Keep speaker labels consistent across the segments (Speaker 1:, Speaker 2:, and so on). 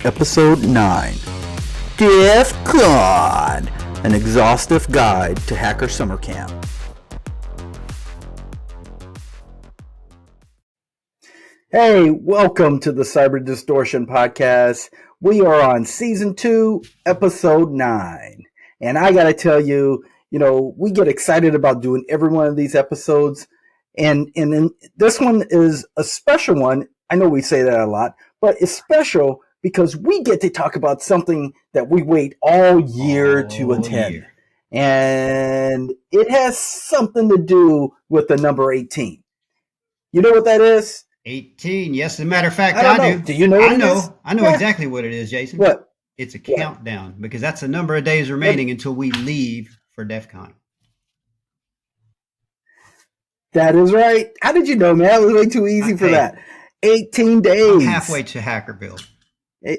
Speaker 1: Episode 9, DEFCON, an exhaustive guide to hacker summer camp. Hey, welcome to the Cyber Distortion Podcast. We are on Season 2, Episode 9. And I got to tell you, we get excited about doing every one of these episodes. And this one is a special one. I know we say that a lot, but it's special because we get to talk about something that we wait all year to attend. And it has something to do with the number 18. You know what that is?
Speaker 2: 18. Yes, as a matter of fact, I do.
Speaker 1: Do you know what it is?
Speaker 2: I know exactly what it is, Jason.
Speaker 1: What?
Speaker 2: It's a countdown because that's the number of days remaining until we leave for DEFCON.
Speaker 1: That is right. How did you know, man? It was way too easy for that. 18 days.
Speaker 2: I'm halfway to Hackerville.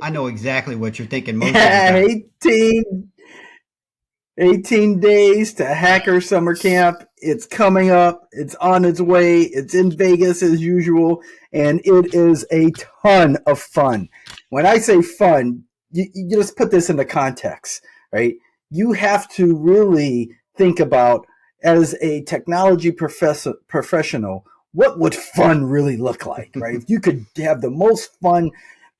Speaker 2: I know exactly what you're thinking most of the time.
Speaker 1: 18 days to Hacker Summer Camp. It's coming up. It's on its way. It's in Vegas as usual. And it is a ton of fun. When I say fun, you just put this into context, right? You have to really think about, as a technology professional, what would fun really look like, right? If you could have the most fun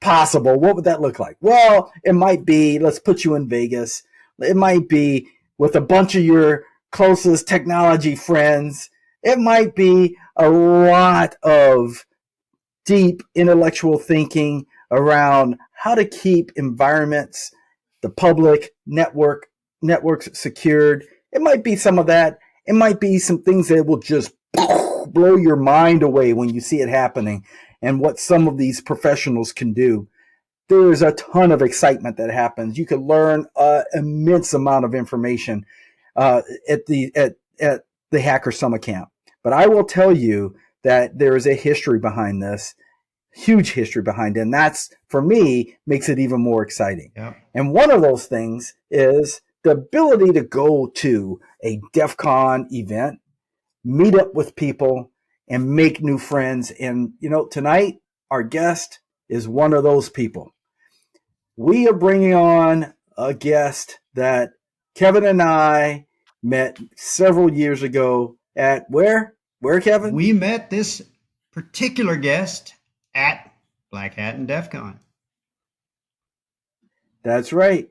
Speaker 1: possible, what would that look like? Well, it might be, let's put you in Vegas. It might be with a bunch of your closest technology friends. It might be a lot of deep intellectual thinking around how to keep environments, the public networks secured. It might be some of that. It might be some things that will just blow your mind away when you see it happening and what some of these professionals can do. There is a ton of excitement that happens. You can learn an immense amount of information at the Hacker Summer Camp. But I will tell you that there is a history behind this, huge history behind it. And that's, for me, makes it even more exciting.
Speaker 2: Yeah. And
Speaker 1: one of those things is the ability to go to a DEFCON event, meet up with people, and make new friends. And, tonight, our guest is one of those people. We are bringing on a guest that Kevin and I met several years ago at where? Where, Kevin?
Speaker 2: We met this particular guest at Black Hat and DEFCON.
Speaker 1: That's right.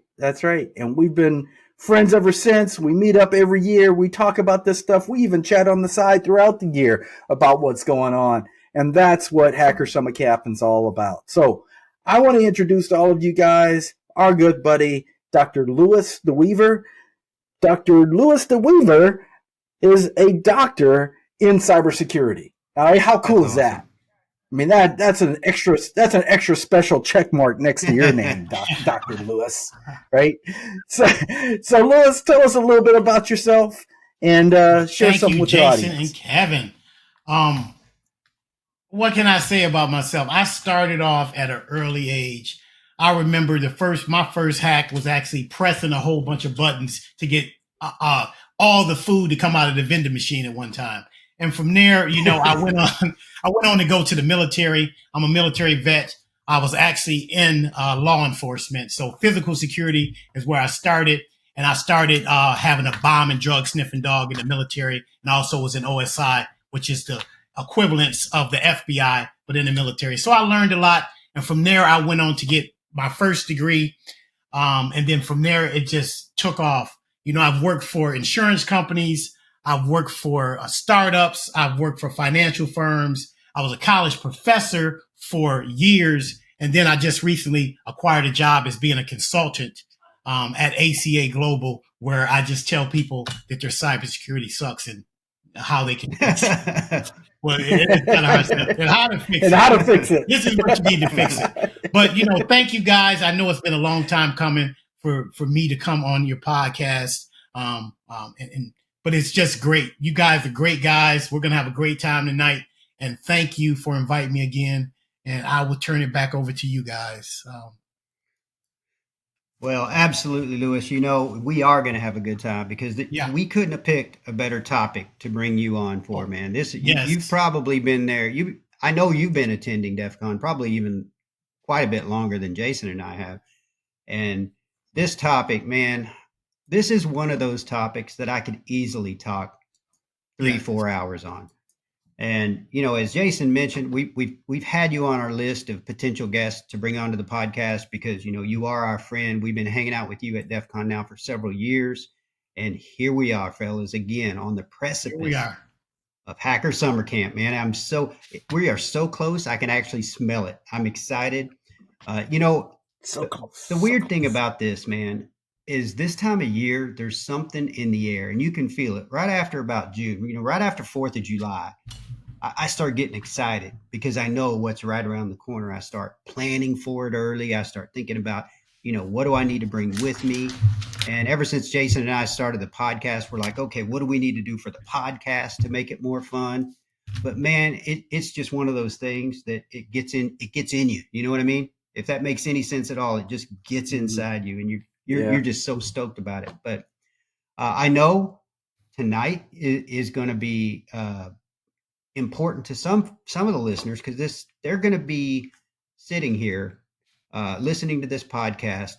Speaker 1: And we've been friends ever since. We meet up every year. We talk about this stuff. We even chat on the side throughout the year about what's going on. And that's what Hacker Summer Camp is all about. So I want to introduce to all of you guys our good buddy, Dr. Lewis DeWeaver. Dr. Lewis DeWeaver is a doctor in cybersecurity. How cool is that? I mean, that's an extra special check mark next to your name, Dr. Lewis, right? So Lewis, tell us a little bit about yourself and share something with the audience.
Speaker 3: Thank you, Jason and Kevin. What can I say about myself? I started off at an early age. I remember my first hack was actually pressing a whole bunch of buttons to get all the food to come out of the vending machine at one time. And from there, I went on to go to the military. I'm a military vet. I was actually in law enforcement. So physical security is where I started. And I started having a bomb and drug sniffing dog in the military. And I also was in OSI, which is the equivalence of the FBI, but in the military. So I learned a lot. And from there, I went on to get my first degree. And then from there, it just took off. I've worked for insurance companies. I've worked for startups. I've worked for financial firms. I was a college professor for years. And then I just recently acquired a job as being a consultant at a.k.a. Global, where I just tell people that their cybersecurity sucks and how they can fix it. Well, it's kind of hard stuff. And how to fix it. This is what you need to fix it. But, thank you guys. I know it's been a long time coming for me to come on your podcast. But it's just great. You guys are great guys. We're going to have a great time tonight. And thank you for inviting me again. And I will turn it back over to you guys.
Speaker 2: Well, absolutely, Lewis. We are going to have a good time because we couldn't have picked a better topic to bring you on for, man. You've probably been there. I know you've been attending DEFCON probably even quite a bit longer than Jason and I have. And this topic, man, this is one of those topics that I could easily talk 3-4 hours on. And as Jason mentioned, we've had you on our list of potential guests to bring onto the podcast because you are our friend. We've been hanging out with you at DEF CON now for several years, and here we are, fellas, again on the precipice of Hacker Summer Camp. Man, we are so close. I can actually smell it. I'm excited.
Speaker 1: So close.
Speaker 2: The weird thing about this, man, is this time of year there's something in the air, and you can feel it right after about June. Right after 4th of July. I start getting excited because I know what's right around the corner. I start planning for it early. I start thinking about, what do I need to bring with me? And ever since Jason and I started the podcast, we're like, okay, what do we need to do for the podcast to make it more fun? But man, it's just one of those things that it gets in you. You know what I mean? If that makes any sense at all, it just gets inside you, and you're just so stoked about it. But I know tonight is going to be important to some of the listeners because they're going to be sitting here listening to this podcast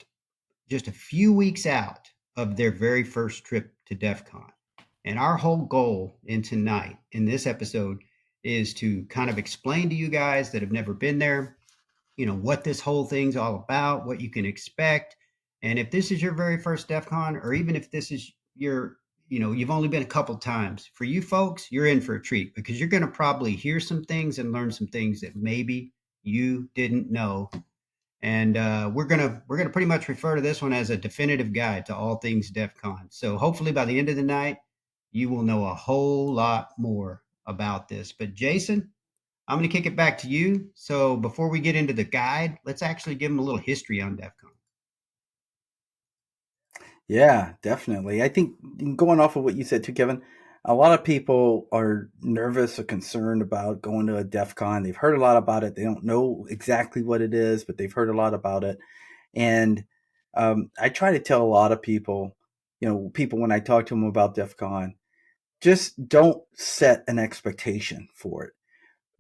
Speaker 2: just a few weeks out of their very first trip to DEF CON. And our whole goal in this episode is to kind of explain to you guys that have never been there, what this whole thing's all about, what you can expect. And if this is your very first DEF CON, or even if this is you've only been a couple times, for you folks, you're in for a treat because you're going to probably hear some things and learn some things that maybe you didn't know. And we're gonna pretty much refer to this one as a definitive guide to all things DEF CON. So hopefully by the end of the night, you will know a whole lot more about this. But Jason, I'm going to kick it back to you. So before we get into the guide, let's actually give them a little history on DEF CON.
Speaker 1: Yeah, definitely. I think going off of what you said too, Kevin, a lot of people are nervous or concerned about going to a DEF CON. They've heard a lot about it. They don't know exactly what it is, but they've heard a lot about it. And I try to tell a lot of people, people when I talk to them about DEF CON, just don't set an expectation for it.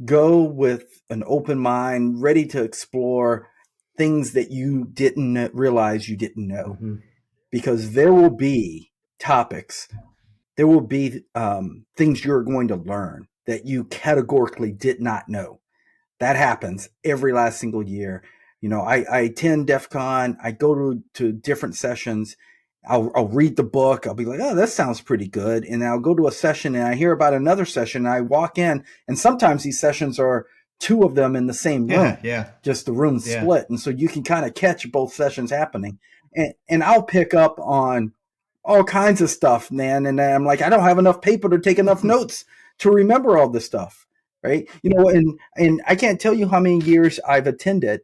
Speaker 1: Go with an open mind, ready to explore things that you didn't realize you didn't know. Mm-hmm. Because there will be topics, there will be things you're going to learn that you categorically did not know. That happens every last single year. I attend DEF CON, I go to different sessions, I'll read the book, I'll be like, oh, that sounds pretty good. And I'll go to a session and I hear about another session, and I walk in, and sometimes these sessions are 2 of them in the same room.
Speaker 2: Yeah.
Speaker 1: Just the room split. And so you can kind of catch both sessions happening. And I'll pick up on all kinds of stuff, man. And I'm like, I don't have enough paper to take enough notes to remember all this stuff, right? And I can't tell you how many years I've attended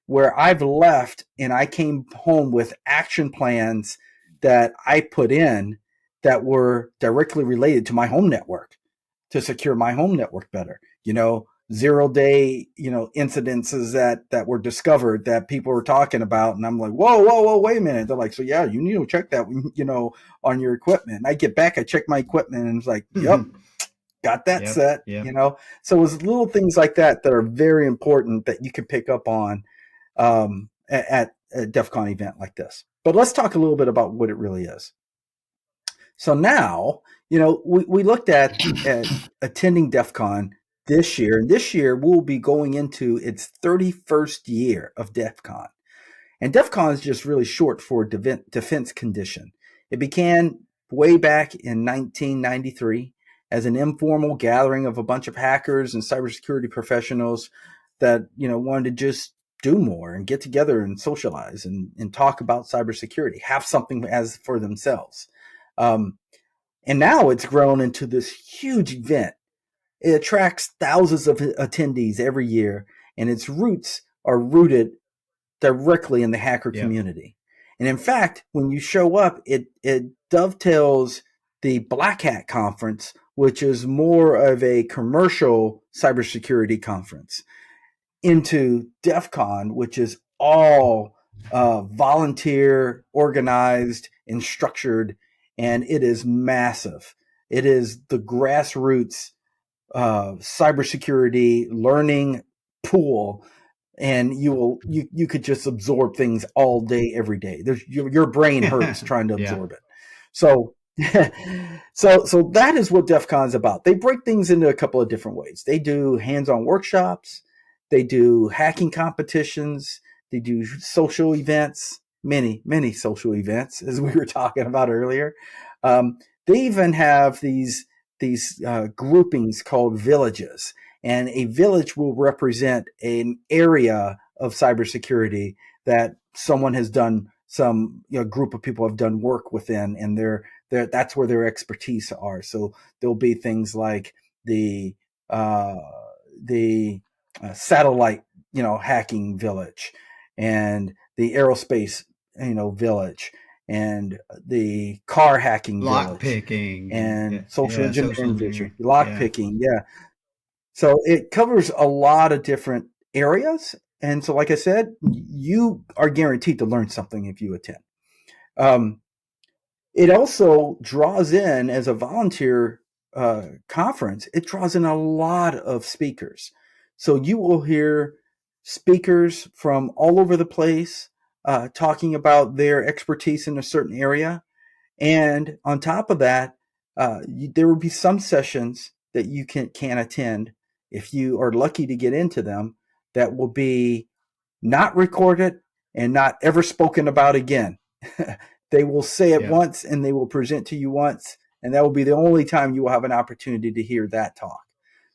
Speaker 1: where I've left and I came home with action plans that I put in that were directly related to my home network, to secure my home network better. 0-day, incidences that were discovered that people were talking about. And I'm like, whoa, wait a minute. They're like, so yeah, you need to check that, on your equipment. And I get back, I check my equipment, and it's like, yep, got that set, So it's little things like that are very important that you can pick up on at a DEF CON event like this. But let's talk a little bit about what it really is. So now, we looked at attending DEF CON this year, and this year we'll be going into its 31st year of DEF CON. And DEF CON is just really short for Defense Condition. It began way back in 1993 as an informal gathering of a bunch of hackers and cybersecurity professionals that, wanted to just do more and get together and socialize and talk about cybersecurity, have something as for themselves. And now it's grown into this huge event. It attracts thousands of attendees every year, and its roots are rooted directly in the hacker community. And in fact, when you show up, it dovetails the Black Hat Conference, which is more of a commercial cybersecurity conference, into DEF CON, which is all volunteer, organized, and structured, and it is massive. It is the grassroots cybersecurity learning pool and you could just absorb things all day, every day. Your brain hurts trying to
Speaker 2: Yeah.
Speaker 1: absorb it. So so that is what DEF CON is about. They break things into a couple of different ways. They do hands-on workshops, they do hacking competitions, they do social events, many social events, as we were talking about earlier. They even have these groupings called villages, and a village will represent an area of cybersecurity that someone has done some group of people have done work within, and that's where their expertise are. So there'll be things like the uh, the satellite hacking village, and the aerospace village, and the car hacking
Speaker 2: Lock
Speaker 1: village,
Speaker 2: picking
Speaker 1: and
Speaker 2: and
Speaker 1: social
Speaker 2: social
Speaker 1: engineering
Speaker 2: engineering.
Speaker 1: village, lock
Speaker 2: Yeah.
Speaker 1: picking. Yeah, so it covers a lot of different areas. And so, like I said, you are guaranteed to learn something if you attend. Um, it also draws in, as a volunteer conference, it draws in a lot of speakers. So you will hear speakers from all over the place talking about their expertise in a certain area. And on top of that, there will be some sessions that you can attend if you are lucky to get into them, that will be not recorded and not ever spoken about again. They will say it
Speaker 2: Yeah.
Speaker 1: once and they will present to you once, and that will be the only time you will have an opportunity to hear that talk.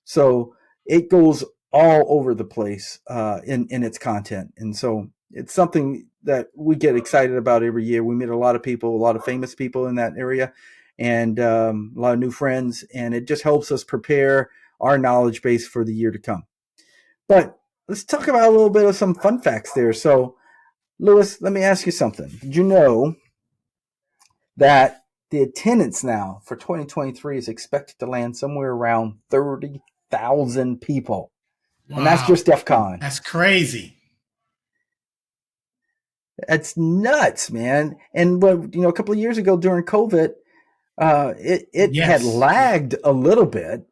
Speaker 1: So it goes all over the place in its content. And so it's something that we get excited about every year. We meet a lot of people, a lot of famous people in that area, and a lot of new friends, and it just helps us prepare our knowledge base for the year to come. But let's talk about a little bit of some fun facts there. So, Lewis, let me ask you something. Did you know that the attendance now for 2023 is expected to land somewhere around 30,000 people? And that's
Speaker 3: Wow.
Speaker 1: just DEF CON.
Speaker 3: That's crazy.
Speaker 1: That's nuts, man. And a couple of years ago during COVID, it had
Speaker 3: Yes. Yeah.
Speaker 1: lagged a little bit,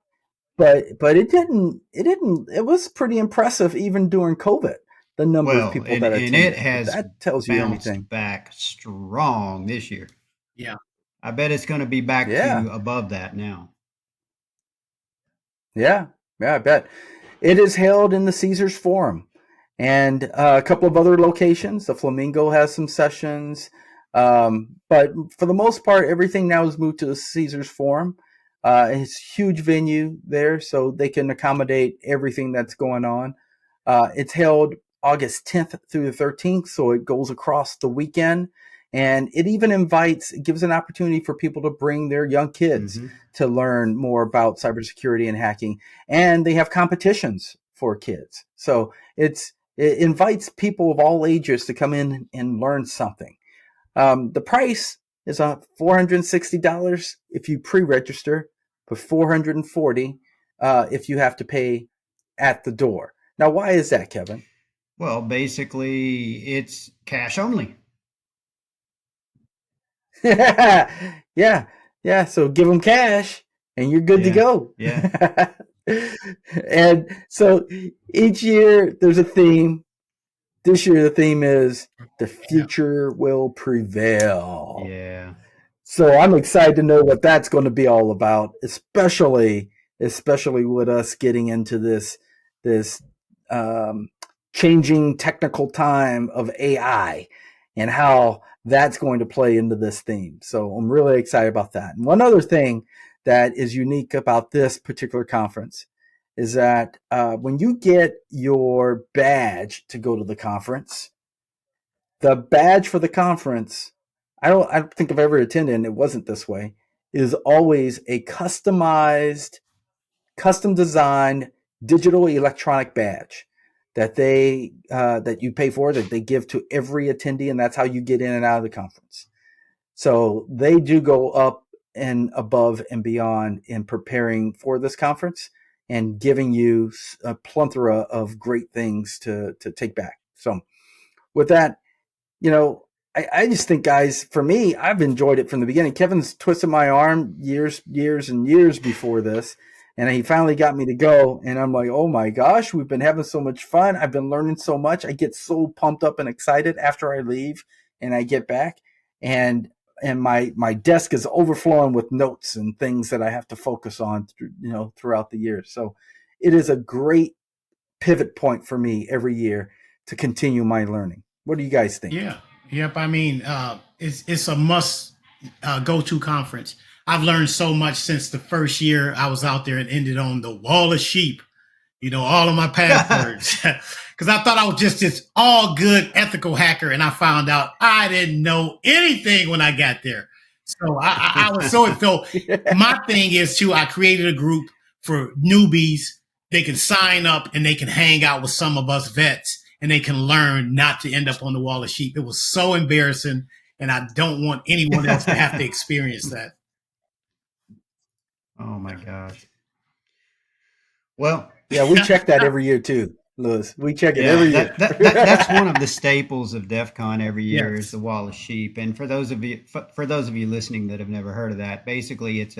Speaker 1: but it was pretty impressive even during COVID, the number of
Speaker 2: Well,
Speaker 1: people
Speaker 2: and
Speaker 1: that
Speaker 2: it
Speaker 1: attended. If
Speaker 2: has
Speaker 1: that tells you anything.
Speaker 2: bounced back strong this year.
Speaker 3: Yeah.
Speaker 2: I bet it's going to be back
Speaker 1: Yeah.
Speaker 2: to above that now.
Speaker 1: Yeah. Yeah, I bet. It is held in the Caesars Forum, and a couple of other locations. The Flamingo has some sessions, but for the most part, everything now is moved to the Caesars Forum. It's a huge venue there, so they can accommodate everything that's going on. It's held August 10th through the 13th, so it goes across the weekend. And it gives an opportunity for people to bring their young kids
Speaker 2: Mm-hmm.
Speaker 1: to learn more about cybersecurity and hacking. And they have competitions for kids. So it invites people of all ages to come in and learn something. The price is $460 if you pre-register, but $440 if you have to pay at the door. Now, why is that, Kevin?
Speaker 2: Well, basically, it's cash only.
Speaker 1: Yeah, yeah. So give them cash, and you're good to
Speaker 2: Yeah.
Speaker 1: go.
Speaker 2: Yeah.
Speaker 1: And so each year there's a theme. This year the theme is the
Speaker 3: Yeah.
Speaker 1: future will prevail.
Speaker 2: Yeah.
Speaker 1: So I'm excited to know what that's going to be all about, especially with us getting into this um, changing technical time of AI, and how that's going to play into this theme. So I'm really excited about that. And one other thing that is unique about this particular conference is that when you get your badge to go to the conference, the badge for the conference, I don't think I've ever attended and it wasn't this way, is always a custom designed digital electronic badge that you pay for, that they give to every attendee, and that's how you get in and out of the conference. So they do go up and above and beyond in preparing for this conference and giving you a plethora of great things to take back. So with that, I just think, guys, for me, I've enjoyed it from the beginning. Kevin's twisted my arm years and years before this, And he finally got me to go. And I'm like, oh my gosh, we've been having so much fun. I've been learning so much. I get so pumped up and excited after I leave and I get back. And my desk is overflowing with notes and things that I have to focus on, throughout the year. So it is a great pivot point for me every year to continue my learning. What do you guys think?
Speaker 3: Yeah. Yep. I mean, it's a must go to conference. I've learned so much since the first year I was out there and ended on the wall of sheep. All of my passwords, because I thought I was just this all good ethical hacker, and I found out I didn't know anything when I got there. So I was so my thing is too. I created a group for newbies. They can sign up and they can hang out with some of us vets, and they can learn not to end up on the wall of sheep. It was so embarrassing, and I don't want anyone else to have to experience that.
Speaker 2: Oh my gosh. Well,
Speaker 1: yeah, we check that every year too, Lewis. We check it every year.
Speaker 2: That's one of the staples of DEFCON every year.
Speaker 3: Yes.
Speaker 2: Is the wall of sheep. And for those of you listening that have never heard of that, basically it's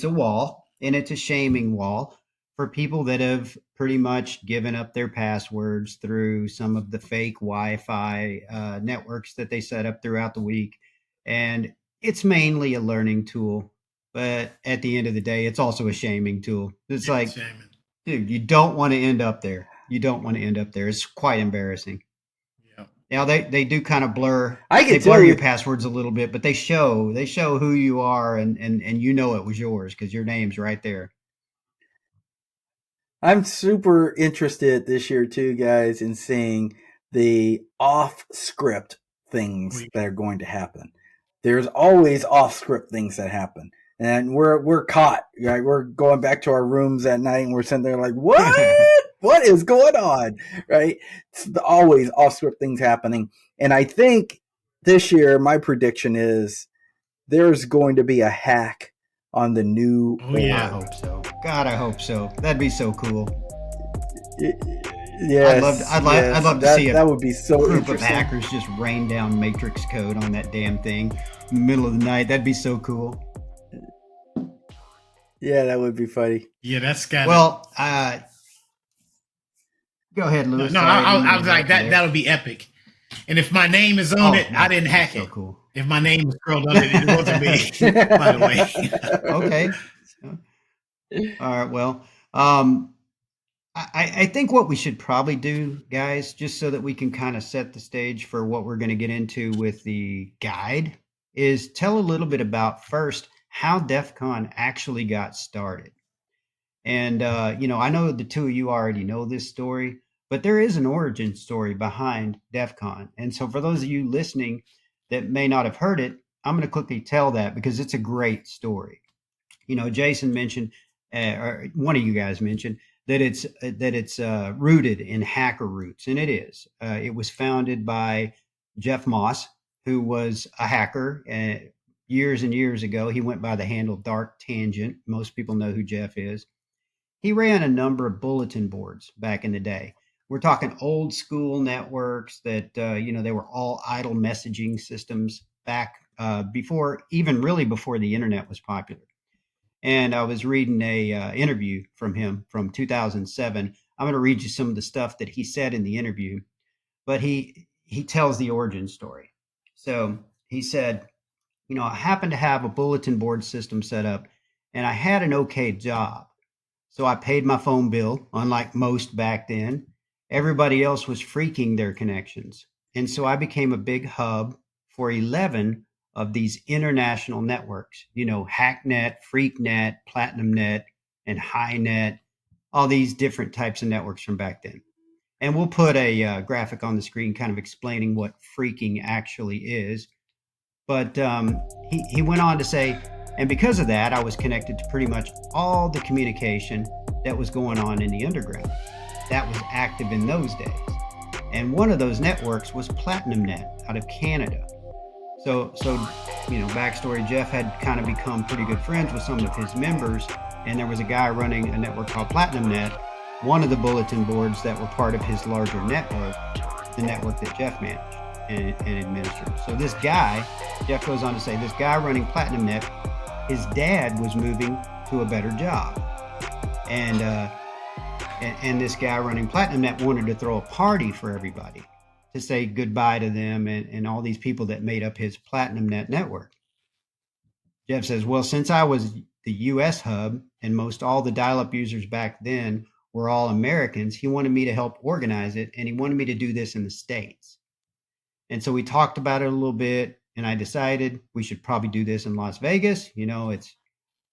Speaker 2: a wall, and it's a shaming wall for people that have pretty much given up their passwords through some of the fake Wi-Fi networks that they set up throughout the week. And it's mainly a learning tool, but at the end of the day, it's also a shaming tool. It's like,
Speaker 3: shaming.
Speaker 2: Dude, you don't want to end up there. It's quite embarrassing.
Speaker 3: Yeah.
Speaker 2: Now they do kind of blur.
Speaker 1: They
Speaker 2: blur your passwords a little bit, but they show who you are, and it was yours because your name's right there.
Speaker 1: I'm super interested this year too, guys, in seeing the off-script things that are going to happen. There's always off-script things that happen. And we're caught. Right? We're going back to our rooms at night, and we're sitting there like, what? What is going on? Right? It's always off-script things happening. And I think this year, my prediction is there's going to be a hack on the new.
Speaker 2: Oh, yeah, I hope so. God, I hope so. That'd be so cool.
Speaker 1: Yes,
Speaker 2: I'd love to see
Speaker 1: that would be so
Speaker 2: group of hackers just rain down Matrix code on that damn thing in the middle of the night. That'd be so cool.
Speaker 1: Yeah, that would be funny.
Speaker 3: Yeah, that's got.
Speaker 2: Well, go ahead, Lewis.
Speaker 3: No, I was like that. That would be epic. And if my name is on it, I didn't hack it.
Speaker 2: Cool.
Speaker 3: If my name was scrolled under it, it wasn't me. By the way.
Speaker 2: Okay. All right. Well, I think what we should probably do, guys, just so that we can kind of set the stage for what we're going to get into with the guide, is tell a little bit about first how DEFCON actually got started. And, I know the two of you already know this story, but there is an origin story behind DEFCON. And so for those of you listening that may not have heard it, I'm going to quickly tell that because it's a great story. Jason mentioned, or one of you guys mentioned, that it's rooted in hacker roots, and it is. It was founded by Jeff Moss, who was a hacker years and years ago. He went by the handle Dark Tangent. Most people know who Jeff is. He ran a number of bulletin boards back in the day. We're talking old school networks that they were all idle messaging systems back before the internet was popular. And I was reading a interview from him from 2007. I'm going to read you some of the stuff that he said in the interview, but he tells the origin story. So he said, I happened to have a bulletin board system set up, and I had an okay job. So I paid my phone bill, unlike most back then. Everybody else was freaking their connections. And so I became a big hub for 11 of these international networks, HackNet, FreakNet, PlatinumNet, and HighNet, all these different types of networks from back then. And we'll put a graphic on the screen kind of explaining what freaking actually is. But he went on to say, and because of that, I was connected to pretty much all the communication that was going on in the underground that was active in those days. And one of those networks was PlatinumNet out of Canada. So backstory, Jeff had kind of become pretty good friends with some of his members, and there was a guy running a network called PlatinumNet, one of the bulletin boards that were part of his larger network, the network that Jeff managed and administered. So this guy, Jeff goes on to say, this guy running PlatinumNet, his dad was moving to a better job. and and this guy running Platinum Net wanted to throw a party for everybody to say goodbye to them and all these people that made up his Platinum Net network. Jeff says, well, since I was the US hub and most all the dial up users back then were all Americans, he wanted me to help organize it and he wanted me to do this in the States. And so we talked about it a little bit and I decided we should probably do this in Las Vegas. You know,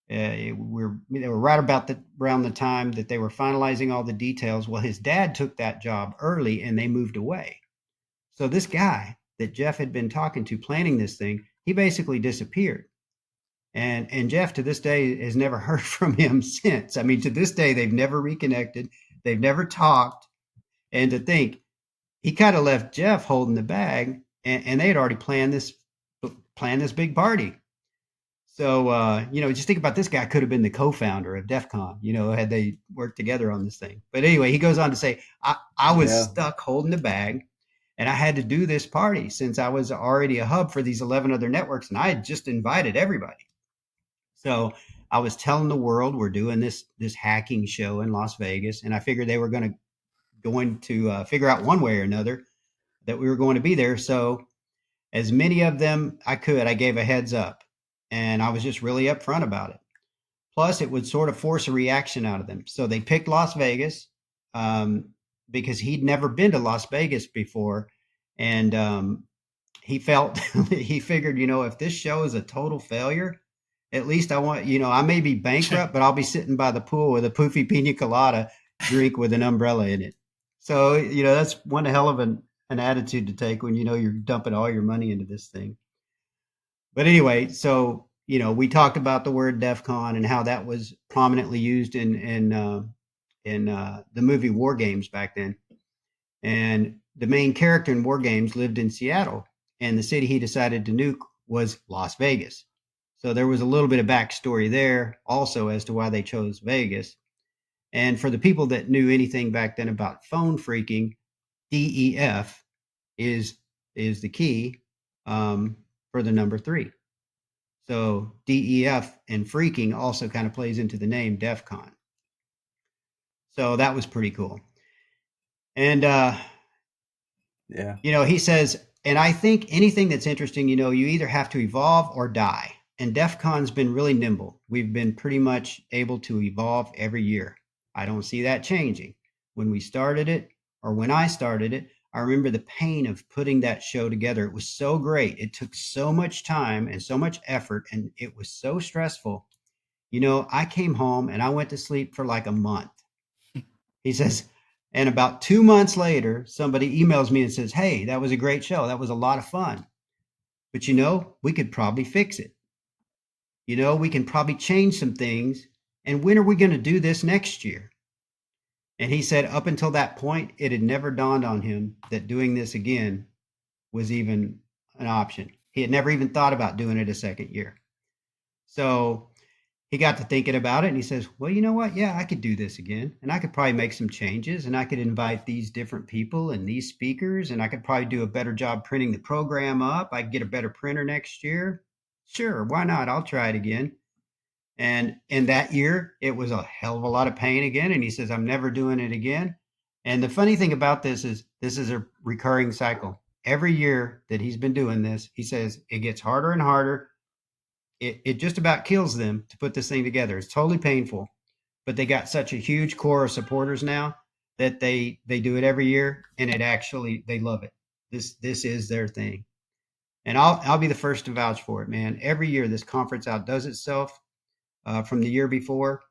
Speaker 2: they were right about around the time that they were finalizing all the details. Well, his dad took that job early and they moved away. So this guy that Jeff had been talking to planning this thing, he basically disappeared. And Jeff to this day has never heard from him since. I mean, to this day, they've never reconnected. They've never talked. And to think he kind of left Jeff holding the bag and they had already planned this big party. So, you know, just think about this guy could have been the co-founder of DEFCON, you know, had they worked together on this thing. But anyway, he goes on to say, I was stuck holding the bag and I had to do this party since I was already a hub for these 11 other networks and I had just invited everybody. So I was telling the world we're doing this hacking show in Las Vegas, and I figured they were going to figure out one way or another that we were going to be there. So as many of them I could, I gave a heads up, and I was just really upfront about it. Plus, it would sort of force a reaction out of them. So they picked Las Vegas because he'd never been to Las Vegas before, and he figured, you know, if this show is a total failure, at least I want, you know, I may be bankrupt, but I'll be sitting by the pool with a poofy pina colada drink with an umbrella in it. So, you know, that's one hell of an attitude to take when you know you're dumping all your money into this thing. But anyway, so, you know, we talked about the word DEFCON and how that was prominently used in the movie War Games back then. And the main character in War Games lived in Seattle, and the city he decided to nuke was Las Vegas. So there was a little bit of backstory there also as to why they chose Vegas. And for the people that knew anything back then about phone phreaking, DEF is the key for the number 3. So DEF and phreaking also kind of plays into the name DEFCON. So that was pretty cool. And
Speaker 1: yeah,
Speaker 2: you know, he says, and I think anything that's interesting, you know, you either have to evolve or die. And DEFCON's been really nimble. We've been pretty much able to evolve every year. I don't see that changing. When we started it, or when I started it, I remember the pain of putting that show together. It was so great. It took so much time and so much effort, and it was so stressful. You know, I came home and I went to sleep for like a month. He says, and about 2 months later, somebody emails me and says, hey, that was a great show. That was a lot of fun. But you know, we could probably fix it. You know, we can probably change some things. And when are we going to do this next year? And he said, up until that point, it had never dawned on him that doing this again was even an option. He had never even thought about doing it a second year. So he got to thinking about it and he says, well, you know what? Yeah, I could do this again. And I could probably make some changes and I could invite these different people and these speakers. And I could probably do a better job printing the program up. I could get a better printer next year. Sure, why not? I'll try it again. And in that year, it was a hell of a lot of pain again. And he says, I'm never doing it again. And the funny thing about this is a recurring cycle. Every year that he's been doing this, he says it gets harder and harder. It just about kills them to put this thing together. It's totally painful, but they got such a huge core of supporters now that they do it every year, and it actually they love it. This is their thing, and I'll be the first to vouch for it, man. Every year this conference outdoes itself from the year before,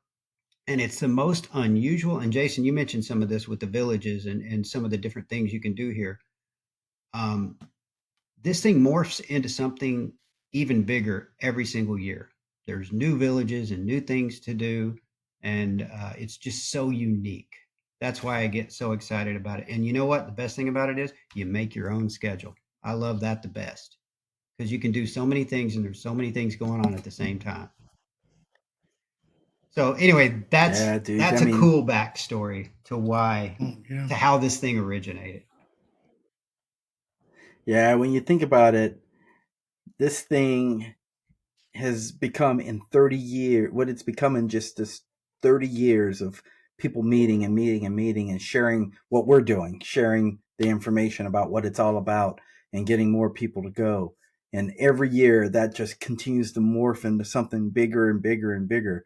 Speaker 2: and it's the most unusual. And Jason, you mentioned some of this with the villages and some of the different things you can do here. This thing morphs into something even bigger every single year. There's new villages and new things to do, and it's just so unique. That's why I get so excited about it. And you know what? The best thing about it is you make your own schedule. I love that the best because you can do so many things and there's so many things going on at the same time. So anyway, that's a cool backstory to why to how this thing originated.
Speaker 1: Yeah, when you think about it, this thing has become in 30 years, what it's become in just this 30 years of people meeting and sharing what we're doing, sharing the information about what it's all about and getting more people to go. And every year that just continues to morph into something bigger and bigger and bigger.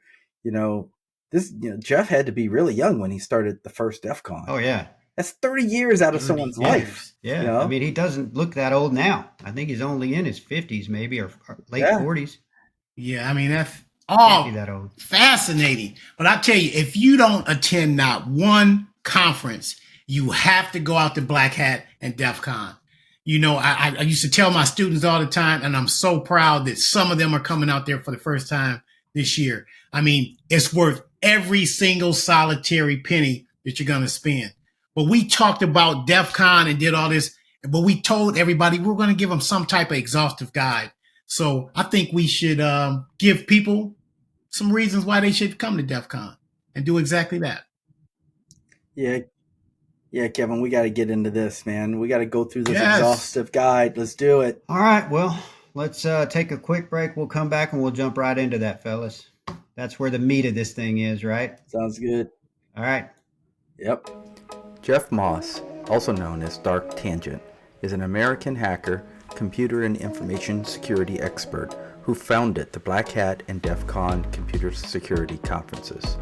Speaker 1: Jeff had to be really young when he started the first DEFCON.
Speaker 2: Oh, yeah.
Speaker 1: That's 30 years out of someone's life.
Speaker 2: Yeah. I mean, he doesn't look that old now. I think he's only in his 50s maybe, or late 40s.
Speaker 3: Yeah, I mean, that's
Speaker 2: Can't be that old.
Speaker 3: Fascinating. But I tell you, if you don't attend not one conference, you have to go out to Black Hat and DEFCON. I used to tell my students all the time, and I'm so proud that some of them are coming out there for the first time this year. I mean, it's worth every single solitary penny that you're going to spend. But we talked about DEFCON and did all this, but we told everybody we're going to give them some type of exhaustive guide. So I think we should give people some reasons why they should come to DEFCON and do exactly that.
Speaker 1: Yeah, Kevin, we got to get into this, man. We got to go through this exhaustive guide. Let's do it.
Speaker 2: All right, well, let's take a quick break. We'll come back and we'll jump right into that, fellas. That's where the meat of this thing is, right?
Speaker 1: Sounds good.
Speaker 2: All right.
Speaker 1: Yep. Jeff Moss, also known as Dark Tangent, is an American hacker, computer and information security expert who founded the Black Hat and DEFCON computer security conferences.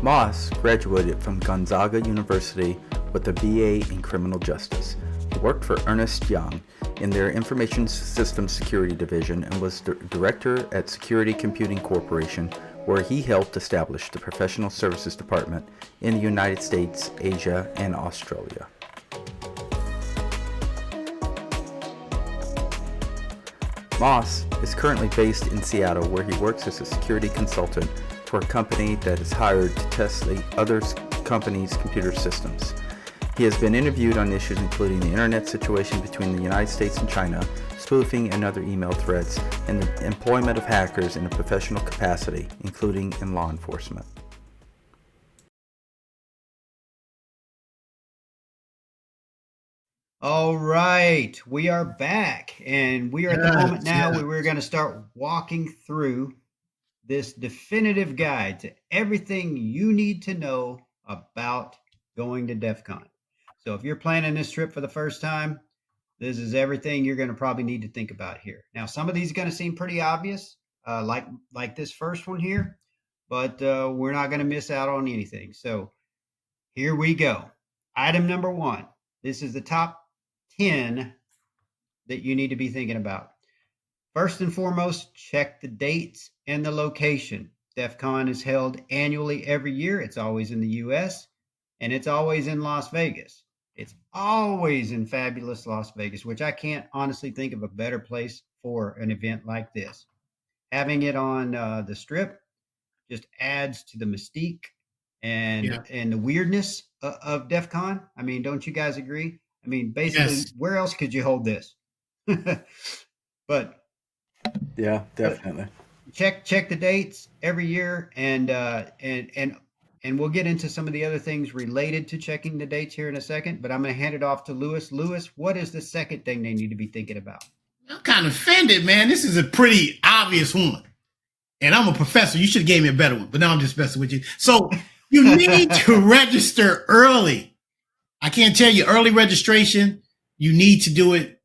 Speaker 1: Moss graduated from Gonzaga University with a BA in criminal justice. He worked for Ernst Young in their information systems security division and was director at Security Computing Corporation, where he helped establish the professional services department in the United States, Asia, and Australia. Moss is currently based in Seattle, where he works as a security consultant for a company that is hired to test the other company's computer systems. He has been interviewed on issues including the internet situation between the United States and China, spoofing and other email threats, and the employment of hackers in a professional capacity, including in law enforcement.
Speaker 2: All right, we are back, and we are at the moment now where we're going to start walking through this definitive guide to everything you need to know about going to DEFCON. So if you're planning this trip for the first time, this is everything you're going to probably need to think about here. Now, some of these are going to seem pretty obvious, like this first one here, but we're not going to miss out on anything. So here we go. Item number 1. This is the top 10 that you need to be thinking about. First and foremost, check the dates and the location. DEFCON is held annually every year. It's always in the U.S., and it's always in Las Vegas. It's always in fabulous Las Vegas, which I can't honestly think of a better place for an event like this. Having it on the Strip just adds to the mystique and the weirdness of DEFCON. I mean, don't you guys agree? I mean, basically, where else could you hold this? But
Speaker 1: yeah, definitely.
Speaker 2: Check the dates every year, and we'll get into some of the other things related to checking the dates here in a second. But I'm going to hand it off to Lewis. Lewis, what is the second thing they need to be thinking about?
Speaker 3: I'm kind of offended, man. This is a pretty obvious one, and I'm a professor. You should have gave me a better one, but now I'm just messing with you. So you need to register early. I can't tell you, early registration. You need to do it,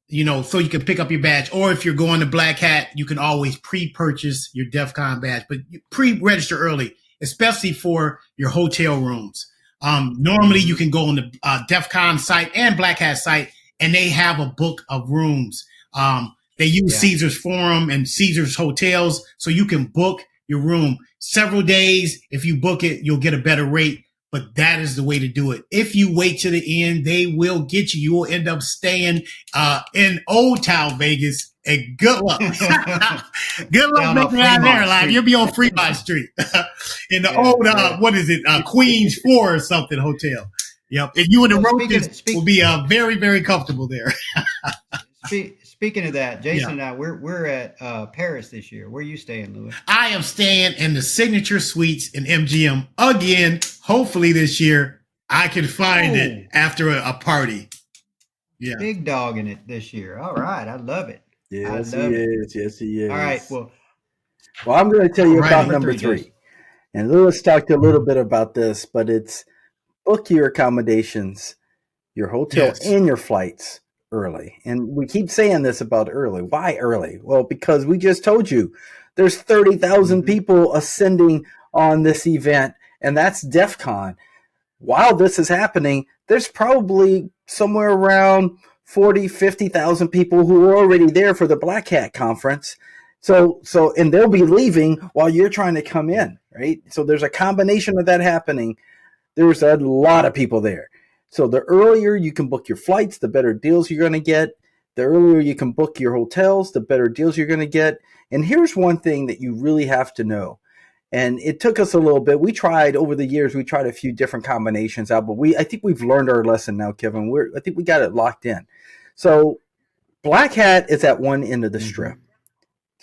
Speaker 3: so you can pick up your badge. Or if you're going to Black Hat, you can always pre-purchase your DEFCON badge, but you pre-register early, especially for your hotel rooms. Normally you can go on the DEFCON site and Black Hat site, and they have a book of rooms. They use Caesar's Forum and Caesar's Hotels, so you can book your room several days. If you book it, you'll get a better rate. But that is the way to do it. If you wait to the end, they will get you. You will end up staying in Old Town Vegas. And good luck. Good luck making it out there alive. You'll be on Fremont Street in the old, Queens 4 or something hotel. Yep. And you and the roaches will be very, very comfortable there.
Speaker 2: Speaking of that, Jason and I, we're at Paris this year. Where are you staying, Louis?
Speaker 3: I am staying in the Signature Suites in MGM again. Hopefully this year I can find it after a party. Yeah,
Speaker 2: big dog in it this year. All right, I love it. I
Speaker 1: Yes, he
Speaker 2: love it.
Speaker 1: is. Yes, he
Speaker 2: All right.
Speaker 1: is.
Speaker 2: Well,
Speaker 1: Well, I'm going to tell
Speaker 3: All
Speaker 1: you
Speaker 3: right.
Speaker 1: about
Speaker 2: number
Speaker 1: number
Speaker 2: three, guys.
Speaker 1: three. And Lewis talked a little bit about this, but it's book your accommodations, your hotel,
Speaker 3: Yes.
Speaker 1: and your flights early. And we keep saying this about early. Why early? Well, because we just told you there's 30,000 people ascending on this event, and that's DEFCON. While this is happening, there's probably somewhere around 40, 50,000 people who are already there for the Black Hat conference. And they'll be leaving while you're trying to come in, right? So there's a combination of that happening. There's a lot of people there. So the earlier you can book your flights, the better deals you're going to get. The earlier you can book your hotels, the better deals you're going to get. And here's one thing that you really have to know. And it took us a little bit. We tried over the years. We tried a few different combinations out, but I think we've learned our lesson now, Kevin. I think we got it locked in. So Black Hat is at one end of the strip.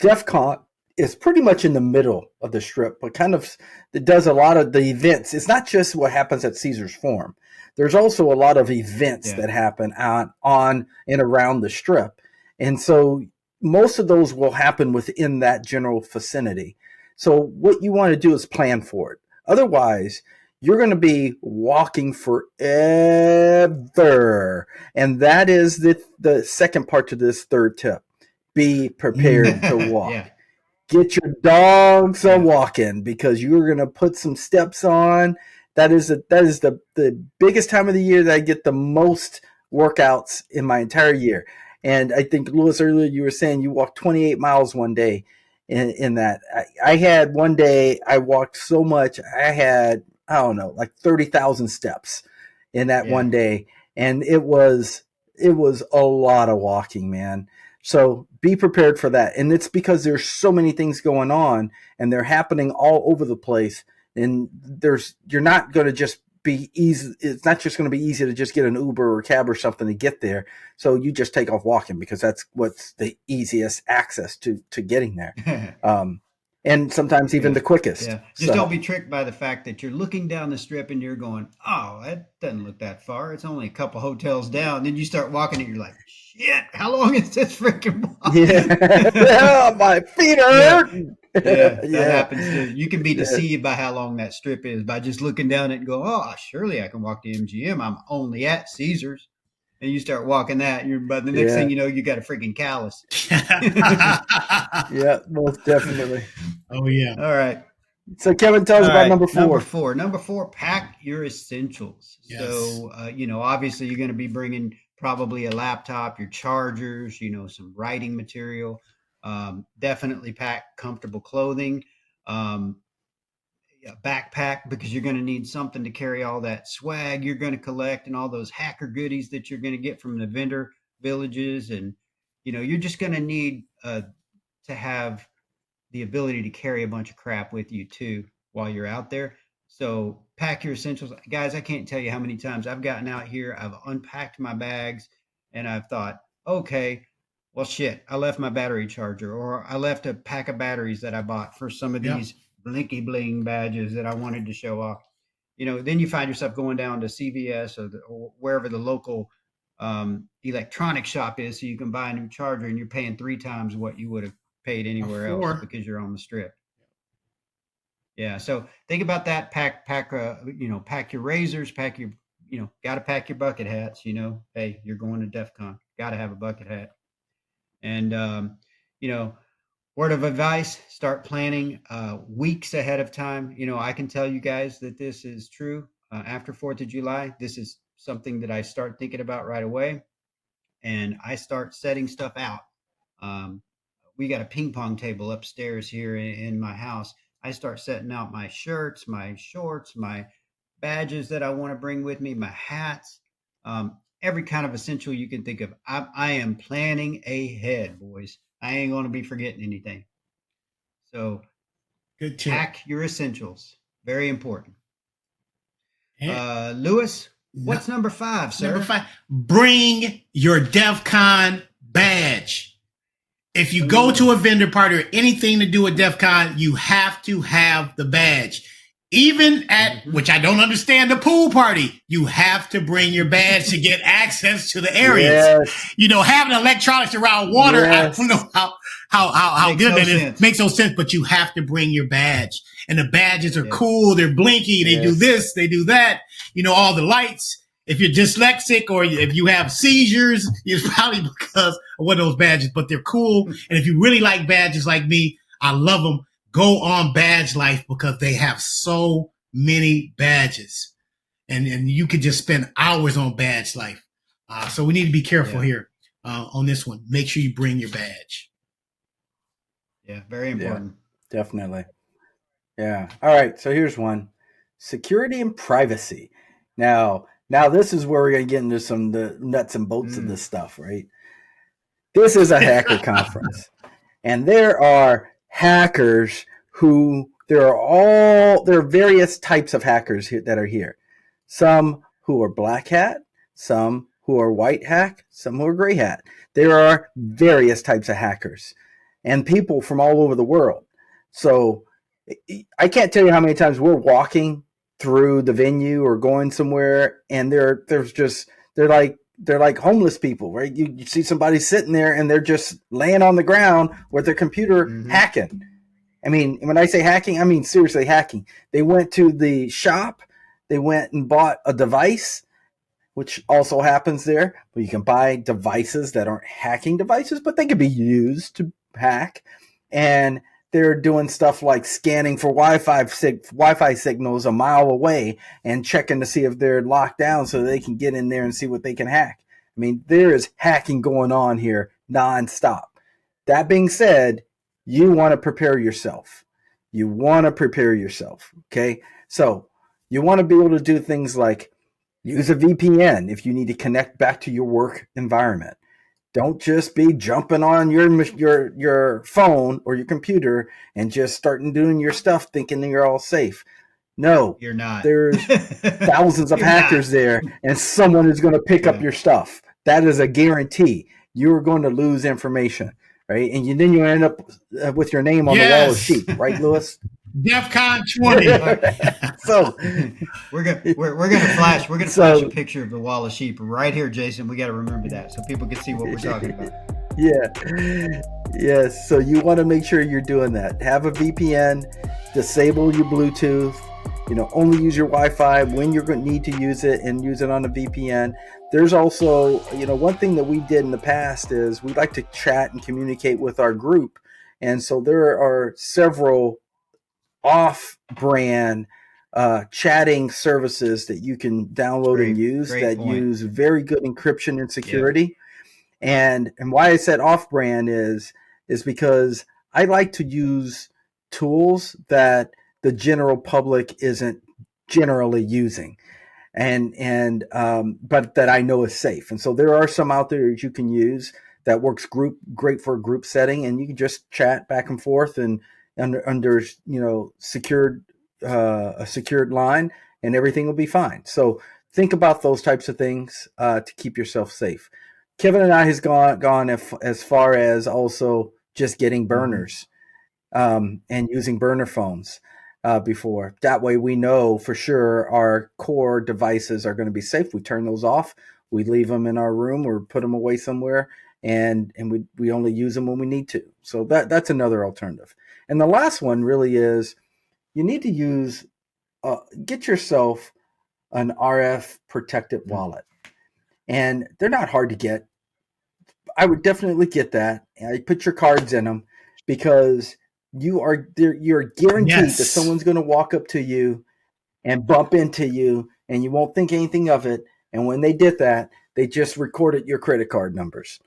Speaker 1: DEFCON is pretty much in the middle of the strip, but kind of it does a lot of the events. It's not just what happens at Caesar's Forum. There's also a lot of events that happen on and around the strip. And so most of those will happen within that general vicinity. So what you want to do is plan for it. Otherwise, you're going to be walking forever. And that is the second part to this third tip. Be prepared to walk.
Speaker 2: Yeah.
Speaker 1: Get your dogs a walking because you're going to put some steps on. That is the biggest time of the year that I get the most workouts in my entire year. And I think, Louis, earlier you were saying you walked 28 miles one day in that. I had one day I walked so much. I had, I don't know, like 30,000 steps in that one day. And it was a lot of walking, man. So be prepared for that. And it's because there's so many things going on and they're happening all over the place. And you're not going to just be easy. It's not just going to be easy to just get an Uber or cab or something to get there. So you just take off walking because that's what's the easiest access to getting there. And sometimes even the quickest.
Speaker 2: Yeah. Just don't be tricked by the fact that you're looking down the strip and you're going, oh, that doesn't look that far. It's only a couple hotels down. And then you start walking and you're like, shit, how long is this freaking walk?
Speaker 1: Yeah, my feet are hurting.
Speaker 2: That happens too. You can be deceived by how long that strip is by just looking down it and go, oh, surely I can walk to MGM. I'm only at Caesars. And you start walking that, but the next thing you know, you got a freaking callus.
Speaker 1: Yeah, most definitely.
Speaker 3: Oh yeah.
Speaker 2: All right.
Speaker 1: So Kevin, tell us about number four.
Speaker 2: Number four, pack your essentials.
Speaker 3: Yes.
Speaker 2: So, obviously you're going to be bringing probably a laptop, your chargers, some writing material. Definitely pack comfortable clothing. A backpack because you're going to need something to carry all that swag you're going to collect and all those hacker goodies that you're going to get from the vendor villages. And, you're just going to need to have the ability to carry a bunch of crap with you too while you're out there. So pack your essentials. Guys, I can't tell you how many times I've gotten out here, I've unpacked my bags and I've thought, okay, well, shit, I left my battery charger or I left a pack of batteries that I bought for some of these blinky bling badges that I wanted to show off. Then you find yourself going down to CVS or wherever the local electronic shop is so you can buy a new charger and you're paying 3 times what you would have paid anywhere else because you're on the strip. Yeah. So think about that. Pack your razors, pack your, got to pack your bucket hats, hey, you're going to DEFCON, got to have a bucket hat. And, word of advice, start planning weeks ahead of time. I can tell you guys that this is true. After 4th of July, this is something that I start thinking about right away. And I start setting stuff out. We got a ping pong table upstairs here in my house. I start setting out my shirts, my shorts, my badges that I want to bring with me, my hats, every kind of essential you can think of. I am planning ahead, boys. I ain't going to be forgetting anything. So
Speaker 3: good tip.
Speaker 2: Pack your essentials. Very important. Lewis, what's number 5, sir?
Speaker 3: Number 5, bring your DEFCON badge. If you go to a vendor party or anything to do with DEFCON, you have to have the badge. Even at, which I don't understand, the pool party, you have to bring your badge to get access to the areas.
Speaker 1: Yes.
Speaker 3: You know, having electronics around water,
Speaker 1: Yes.
Speaker 3: I don't know how
Speaker 2: Makes
Speaker 3: good
Speaker 2: no
Speaker 3: that is.
Speaker 2: sense.
Speaker 3: Makes no sense, but you have to bring your badge. And the badges are
Speaker 2: Yes.
Speaker 3: cool. They're blinky. They do
Speaker 1: Yes.
Speaker 3: this. They do that. You know, all the lights. If you're dyslexic or if you have seizures, it's probably because of one of those badges, but they're cool. And if you really like badges like me, I love them. Go on Badge Life because they have so many badges. And you could just spend hours on Badge Life. So we need to be careful here on this one. Make sure you bring your badge.
Speaker 2: Yeah, very important.
Speaker 1: Yeah, definitely. Yeah. All right. So here's one: security and privacy. Now this is where we're gonna get into some the nuts and bolts of this stuff, right? This is a hacker conference, and there are hackers who there are various types of hackers here that are here. Some who are black hat, some who are white hat, some who are gray hat. There are various types of hackers and people from all over the world. So I can't tell you how many times we're walking through the venue or going somewhere, and they're like homeless people, right? You see somebody sitting there and they're just laying on the ground with their computer hacking. I mean, when I say hacking, I mean seriously hacking. They went to the shop, they went and bought a device, which also happens there. But you can buy devices that aren't hacking devices, but they can be used to hack. And they're doing stuff like scanning for Wi-Fi signals a mile away and checking to see if they're locked down so they can get in there and see what they can hack. I mean, there is hacking going on here nonstop. That being said, you want to prepare yourself. Okay? So you want to be able to do things like use a VPN if you need to connect back to your work environment. Don't just be jumping on your phone or your computer and just starting doing your stuff thinking that you're all safe. No,
Speaker 2: you're not.
Speaker 1: There's thousands of hackers there, and someone is going to pick up your stuff. That is a guarantee. You're going to lose information, right? And then you end up with your name on the wall of sheep, right, Lewis?
Speaker 3: DEFCON 20.
Speaker 2: So we're gonna flash a picture of the wall of sheep right here, Jason. We got to remember that so people can see what we're talking about.
Speaker 1: Yeah. Yes. So you want to make sure you're doing that. Have a VPN, disable your Bluetooth, only use your Wi-Fi when you're going to need to use it and use it on a VPN. There's also, one thing that we did in the past is we like to chat and communicate with our group. And so there are several off-brand chatting services that you can download and use that use very good encryption and security. Yeah. And why I said off-brand is because I like to use tools that the general public isn't generally using, but that I know is safe. And so there are some out there that you can use that works great for a group setting, and you can just chat back and forth and under secured a secured line, and everything will be fine. So think about those types of things to keep yourself safe. Kevin and I has gone as far as also just getting burners and using burner phones before. That way we know for sure our core devices are going to be safe. We turn those off. We leave them in our room or put them away somewhere, and we only use them when we need to. So that's another alternative. And the last one really is you need to get yourself an RF protected wallet. And they're not hard to get. I would definitely get that. And I put your cards in them because you're guaranteed that someone's going to walk up to you and bump into you, and you won't think anything of it. And when they did that, they just recorded your credit card numbers.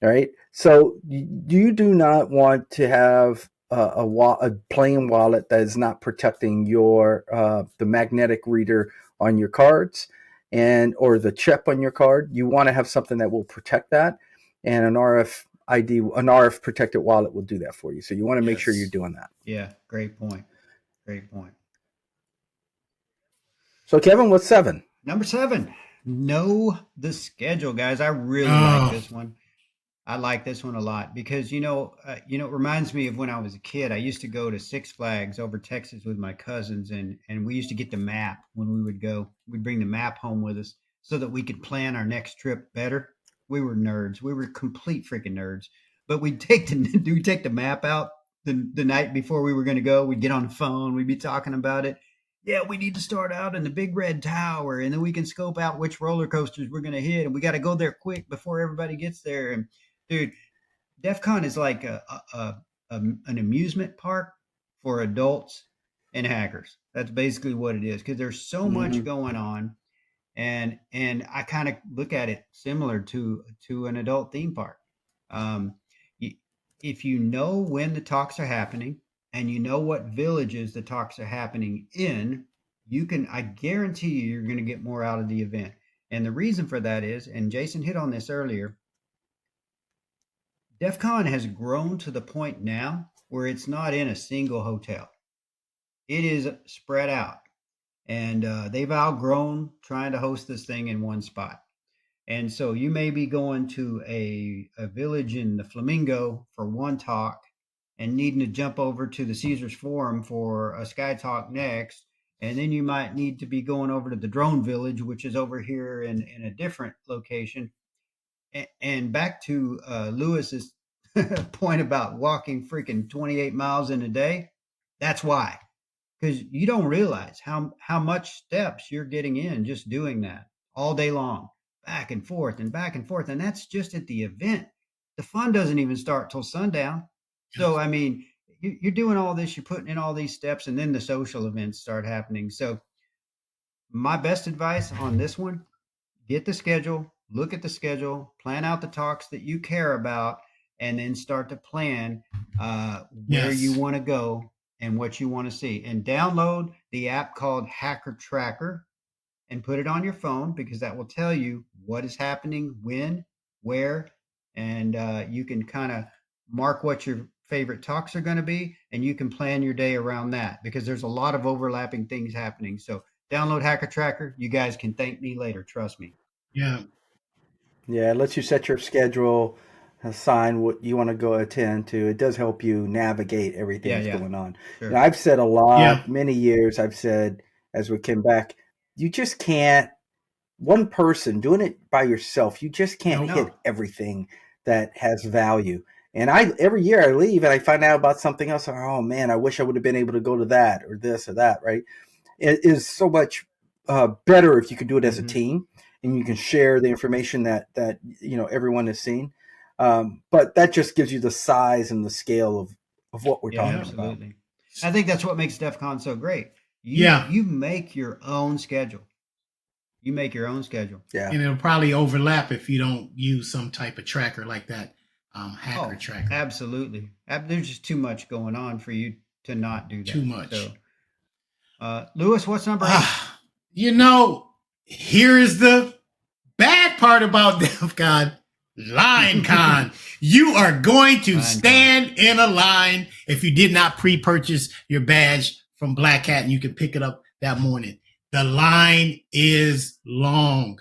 Speaker 1: All right. So you do not want to have a plain wallet that is not protecting the magnetic reader on your cards or the chip on your card. You want to have something that will protect that, and an RF protected wallet will do that for you. So you want to make sure you're doing that.
Speaker 2: Yeah, great point.
Speaker 1: So Kevin, what's 7?
Speaker 2: Number 7, know the schedule, guys. I really like this one. I like this one a lot because it reminds me of when I was a kid. I used to go to Six Flags over Texas with my cousins, and we used to get the map when we would go. We'd bring the map home with us so that we could plan our next trip better. We were nerds. We were complete freaking nerds. But we'd take the map out the night before we were going to go. We'd get on the phone. We'd be talking about it. Yeah, we need to start out in the big red tower, and then we can scope out which roller coasters we're going to hit, and we got to go there quick before everybody gets there. And dude, DEFCON is like an amusement park for adults and hackers. That's basically what it is because there's so much going on, and I kind of look at it similar to an adult theme park. Um, if you know when the talks are happening and you know what villages the talks are happening in, I guarantee you're going to get more out of the event. And the reason for that is, and Jason hit on this earlier, DEF CON has grown to the point now where it's not in a single hotel. It is spread out. And they've outgrown trying to host this thing in one spot. And so you may be going to a village in the Flamingo for one talk and needing to jump over to the Caesars Forum for a Sky Talk next. And then you might need to be going over to the Drone Village, which is over here in a different location. And back to Lewis's point about walking freaking 28 miles in a day. That's why. Because you don't realize how much steps you're getting in just doing that all day long, back and forth and back and forth. And that's just at the event. The fun doesn't even start till sundown. So, I mean, you're doing all this, you're putting in all these steps, and then the social events start happening. So my best advice on this one, get the schedule, look at the schedule, plan out the talks that you care about, and then start to plan where you want to go and what you want to see. And download the app called Hacker Tracker and put it on your phone because that will tell you what is happening, when, where, and you can kind of mark what your favorite talks are going to be, and you can plan your day around that because there's a lot of overlapping things happening. So download Hacker Tracker. You guys can thank me later. Trust me.
Speaker 3: Yeah.
Speaker 1: Yeah, it lets you set your schedule, assign what you want to go attend to. It does help you navigate everything that's going on.
Speaker 2: Sure.
Speaker 1: You know, I've said a lot, many years, I've said, as we came back, you just can't, one person doing it by yourself, you just can't hit everything that has value. And every year I leave and I find out about something else. Oh man, I wish I would have been able to go to that or this or that, right? It is so much better if you can do it as a team and you can share the information that everyone has seen. But that just gives you the size and the scale of what we're talking about.
Speaker 2: I think that's what makes DEF CON so great. You make your own schedule. You make your own schedule.
Speaker 1: Yeah.
Speaker 3: And it'll probably overlap if you don't use some type of tracker like that. Hacker Tracker.
Speaker 2: Absolutely. There's just too much going on for you to not do that.
Speaker 3: Too much.
Speaker 2: So, Lewis, what's number 8?
Speaker 3: Here is the bad part about DEFCON. Line Con. You are going to stand in a line if you did not pre-purchase your badge from Black Hat and you can pick it up that morning. The line is long.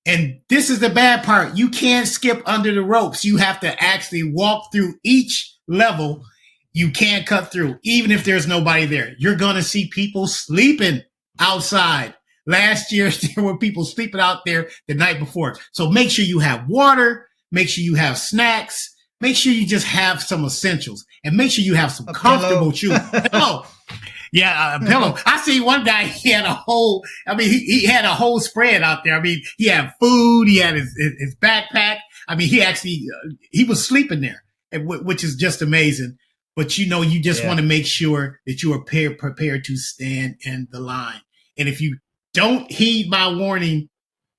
Speaker 3: And this is the bad part. You can't skip under the ropes. You have to actually walk through each level. You can't cut through, even if there's nobody there. You're going to see people sleeping outside. Last year, there were people sleeping out there the night before. So make sure you have water. Make sure you have snacks. Make sure you just have some essentials. And make sure you have some comfortable shoes. Pillow. Yeah, a pillow. I see one guy, he had a whole spread out there. I mean, he had food. He had his backpack. I mean, he was sleeping there, which is just amazing. But, you just want to make sure that you are prepared to stand in the line. And if you don't heed my warning,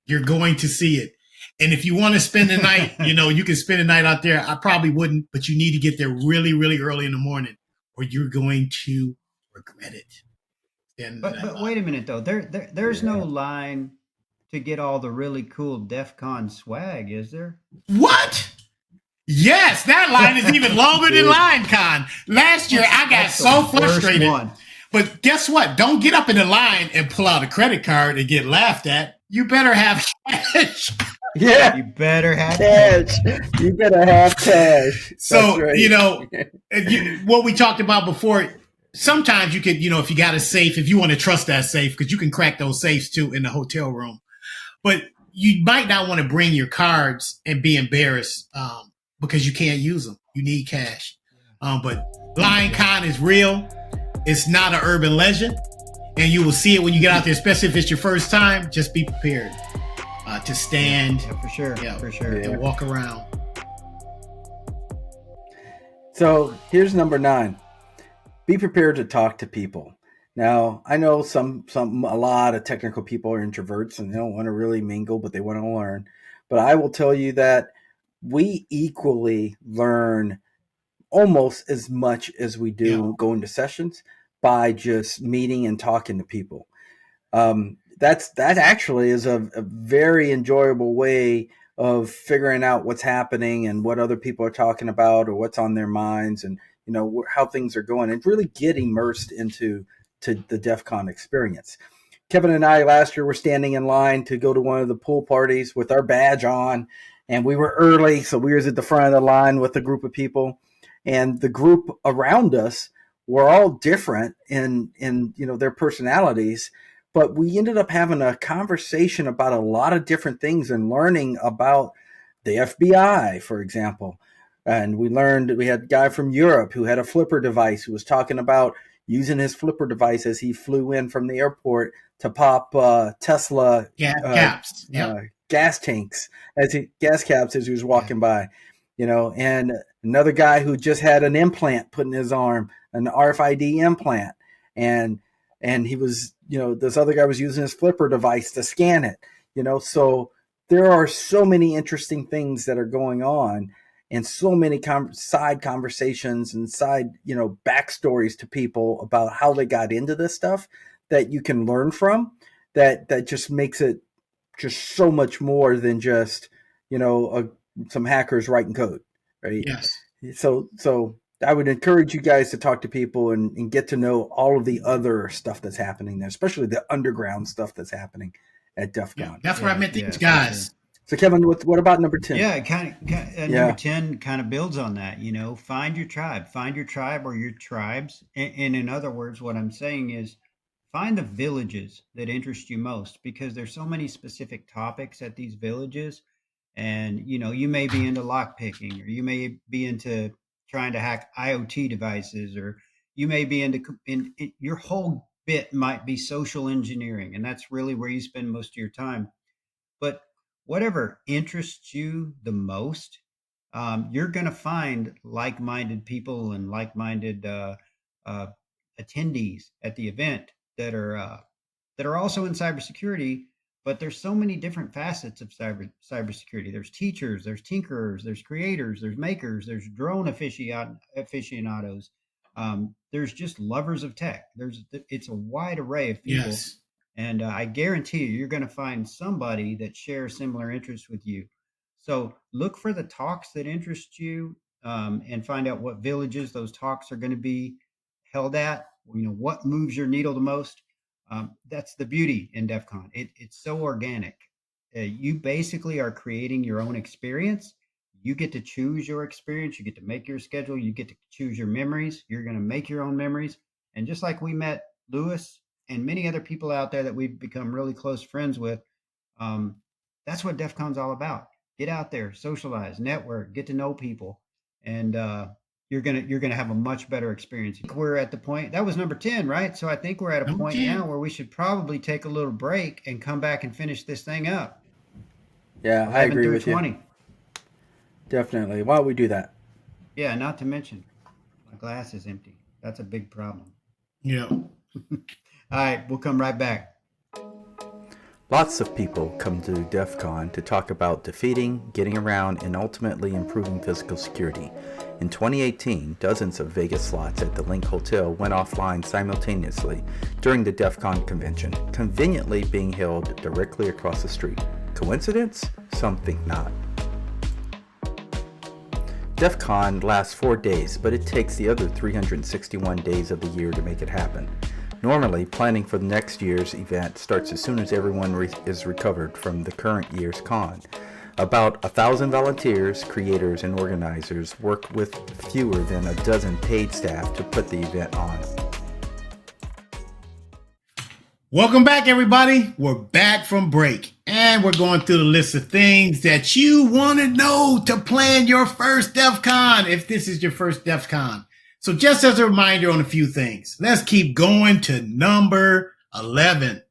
Speaker 3: you're going to see it. And if you want to spend the night, you can spend the night out there. I probably wouldn't, but you need to get there really, really early in the morning or you're going to regret it.
Speaker 2: But wait a minute, though. There's no line to get all the really cool DEF CON swag, is there?
Speaker 3: What? Yes, that line is even longer than Line Con. Last year, I got so frustrated. But guess what? Don't get up in the line and pull out a credit card and get laughed at. You better have cash.
Speaker 1: Yeah,
Speaker 2: You better have
Speaker 1: cash. You better have cash. That's
Speaker 3: So,
Speaker 1: right.
Speaker 3: what we talked about before, sometimes you could, if you got a safe, if you want to trust that safe, because you can crack those safes too in the hotel room. But you might not want to bring your cards and be embarrassed because you can't use them. You need cash. But blind con is real. It's not an urban legend. And you will see it when you get out there, especially if it's your first time. Just be prepared to stand.
Speaker 2: Yeah, for sure.
Speaker 3: Yeah,
Speaker 2: for sure.
Speaker 3: and walk around.
Speaker 1: So here's number 9. Be prepared to talk to people. Now, I know a lot of technical people are introverts and they don't want to really mingle, but they want to learn. But I will tell you that we equally learn almost as much as we do going to sessions by just meeting and talking to people. That actually is a very enjoyable way of figuring out what's happening and what other people are talking about or what's on their minds and how things are going and really get immersed into the DEFCON experience. Kevin and I last year were standing in line to go to one of the pool parties with our badge on, and we were early, so we was at the front of the line with a group of people, and the group around us were all different in their personalities, but we ended up having a conversation about a lot of different things and learning about the FBI, for example. And we had a guy from Europe who had a flipper device who was talking about using his flipper device as he flew in from the airport to pop Tesla
Speaker 3: caps.
Speaker 1: gas tanks gas caps as he was walking by, and another guy who just had an implant put in his arm, an RFID implant, and he was, this other guy was using his flipper device to scan it, so there are so many interesting things that are going on and so many side conversations and side, backstories to people about how they got into this stuff that you can learn from that just makes it just so much more than just, some hackers writing code, right?
Speaker 3: Yes.
Speaker 1: So I would encourage you guys to talk to people and get to know all of the other stuff that's happening there, especially the underground stuff that's happening at DEF CON.
Speaker 3: That's what I meant these guys.
Speaker 1: Sure. So Kevin, what about number 10?
Speaker 2: Yeah, number 10 kind of builds on that. Find your tribe or your tribes. And in other words, what I'm saying is find the villages that interest you most, because there's so many specific topics at these villages. And, you may be into lock picking, or you may be into trying to hack IoT devices, or you may be your whole bit might be social engineering. And that's really where you spend most of your time. But whatever interests you the most, you're going to find like-minded people and like-minded attendees at the event that are also in cybersecurity. But there's so many different facets of cybersecurity. There's teachers, there's tinkerers, there's creators, there's makers, there's drone aficionados. There's just lovers of tech. It's a wide array of people.
Speaker 3: Yes.
Speaker 2: And I guarantee you're going to find somebody that shares similar interests with you. So look for the talks that interest you, and find out what villages those talks are going to be held at. What moves your needle the most. That's the beauty in DEF CON. It's so organic. You basically are creating your own experience. You get to choose your experience. You get to make your schedule. You get to choose your memories. You're going to make your own memories. And just like we met Lewis and many other people out there that we've become really close friends with, that's what DEF CON's all about. Get out there, socialize, network, get to know people, and you're gonna have a much better experience. We're at the point that was number 10, right? So I think we're at a point now where we should probably take a little break and come back and finish this thing up.
Speaker 1: Yeah, I agree with you. Definitely. Why don't we do that?
Speaker 2: Yeah, not to mention my glass is empty. That's a big problem.
Speaker 3: Yeah.
Speaker 2: All right, we'll come right back.
Speaker 1: Lots of people come to DEF CON to talk about defeating, getting around, and ultimately improving physical security. In 2018, dozens of Vegas slots at the Link Hotel went offline simultaneously during the DEF CON convention, conveniently being held directly across the street. Coincidence? Some think not. DEF CON lasts 4 days, but it takes the other 361 days of the year to make it happen. Normally, planning for the next year's event starts as soon as everyone is recovered from the current year's con. About 1,000 volunteers, creators, and organizers work with fewer than a dozen paid staff to put the event on.
Speaker 3: Welcome back, everybody. We're back from break, and we're going through the list of things that you want to know to plan your first DEFCON, if this is your first DEFCON. So just as a reminder on a few things, let's keep going to number 11.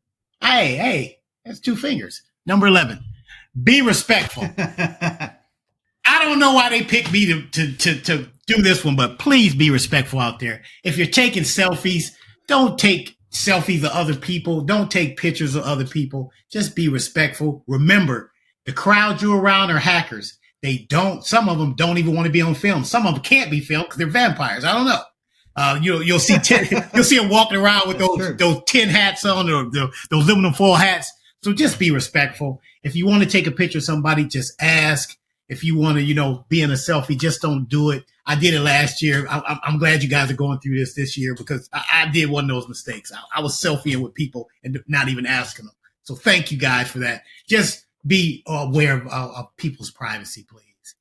Speaker 3: Hey, that's 2 fingers. Number 11, be respectful. I don't know why they picked me to do this one, but please be respectful out there. If you're taking selfies, don't take selfies of other people. Don't take pictures of other people. Just be respectful. Remember, the crowd you're around are hackers. Some of them don't even want to be on film. Some of them can't be filmed because they're vampires. I don't know. You'll see them walking around with those tin hats on, or those aluminum foil hats. So just be respectful. If you want to take a picture of somebody, just ask. If you want to, be in a selfie, just don't do it. I did it last year. I'm glad you guys are going through this year, because I did one of those mistakes. I was selfieing with people and not even asking them. So thank you guys for that. Just be aware of people's privacy, please.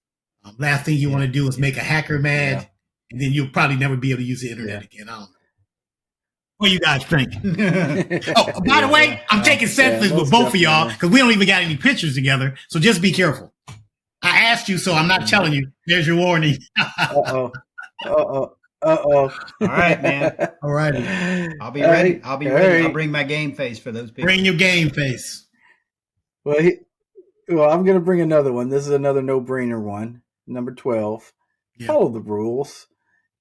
Speaker 3: Last thing you want to do is make a hacker mad, and then you'll probably never be able to use the internet again. I don't know. What do you guys think? Oh, by the way, I'm taking selfies with both of y'all because we don't even got any pictures together. So just be careful. I asked you, so I'm not telling you. There's your warning.
Speaker 1: Uh-oh.
Speaker 2: All right, man.
Speaker 3: All right.
Speaker 2: I'll be ready. I'll be ready. I'll bring my game face for those people.
Speaker 3: Bring your game face.
Speaker 1: Well, I'm going to bring another one. This is another no-brainer one. Number 12. Yeah. Follow the rules.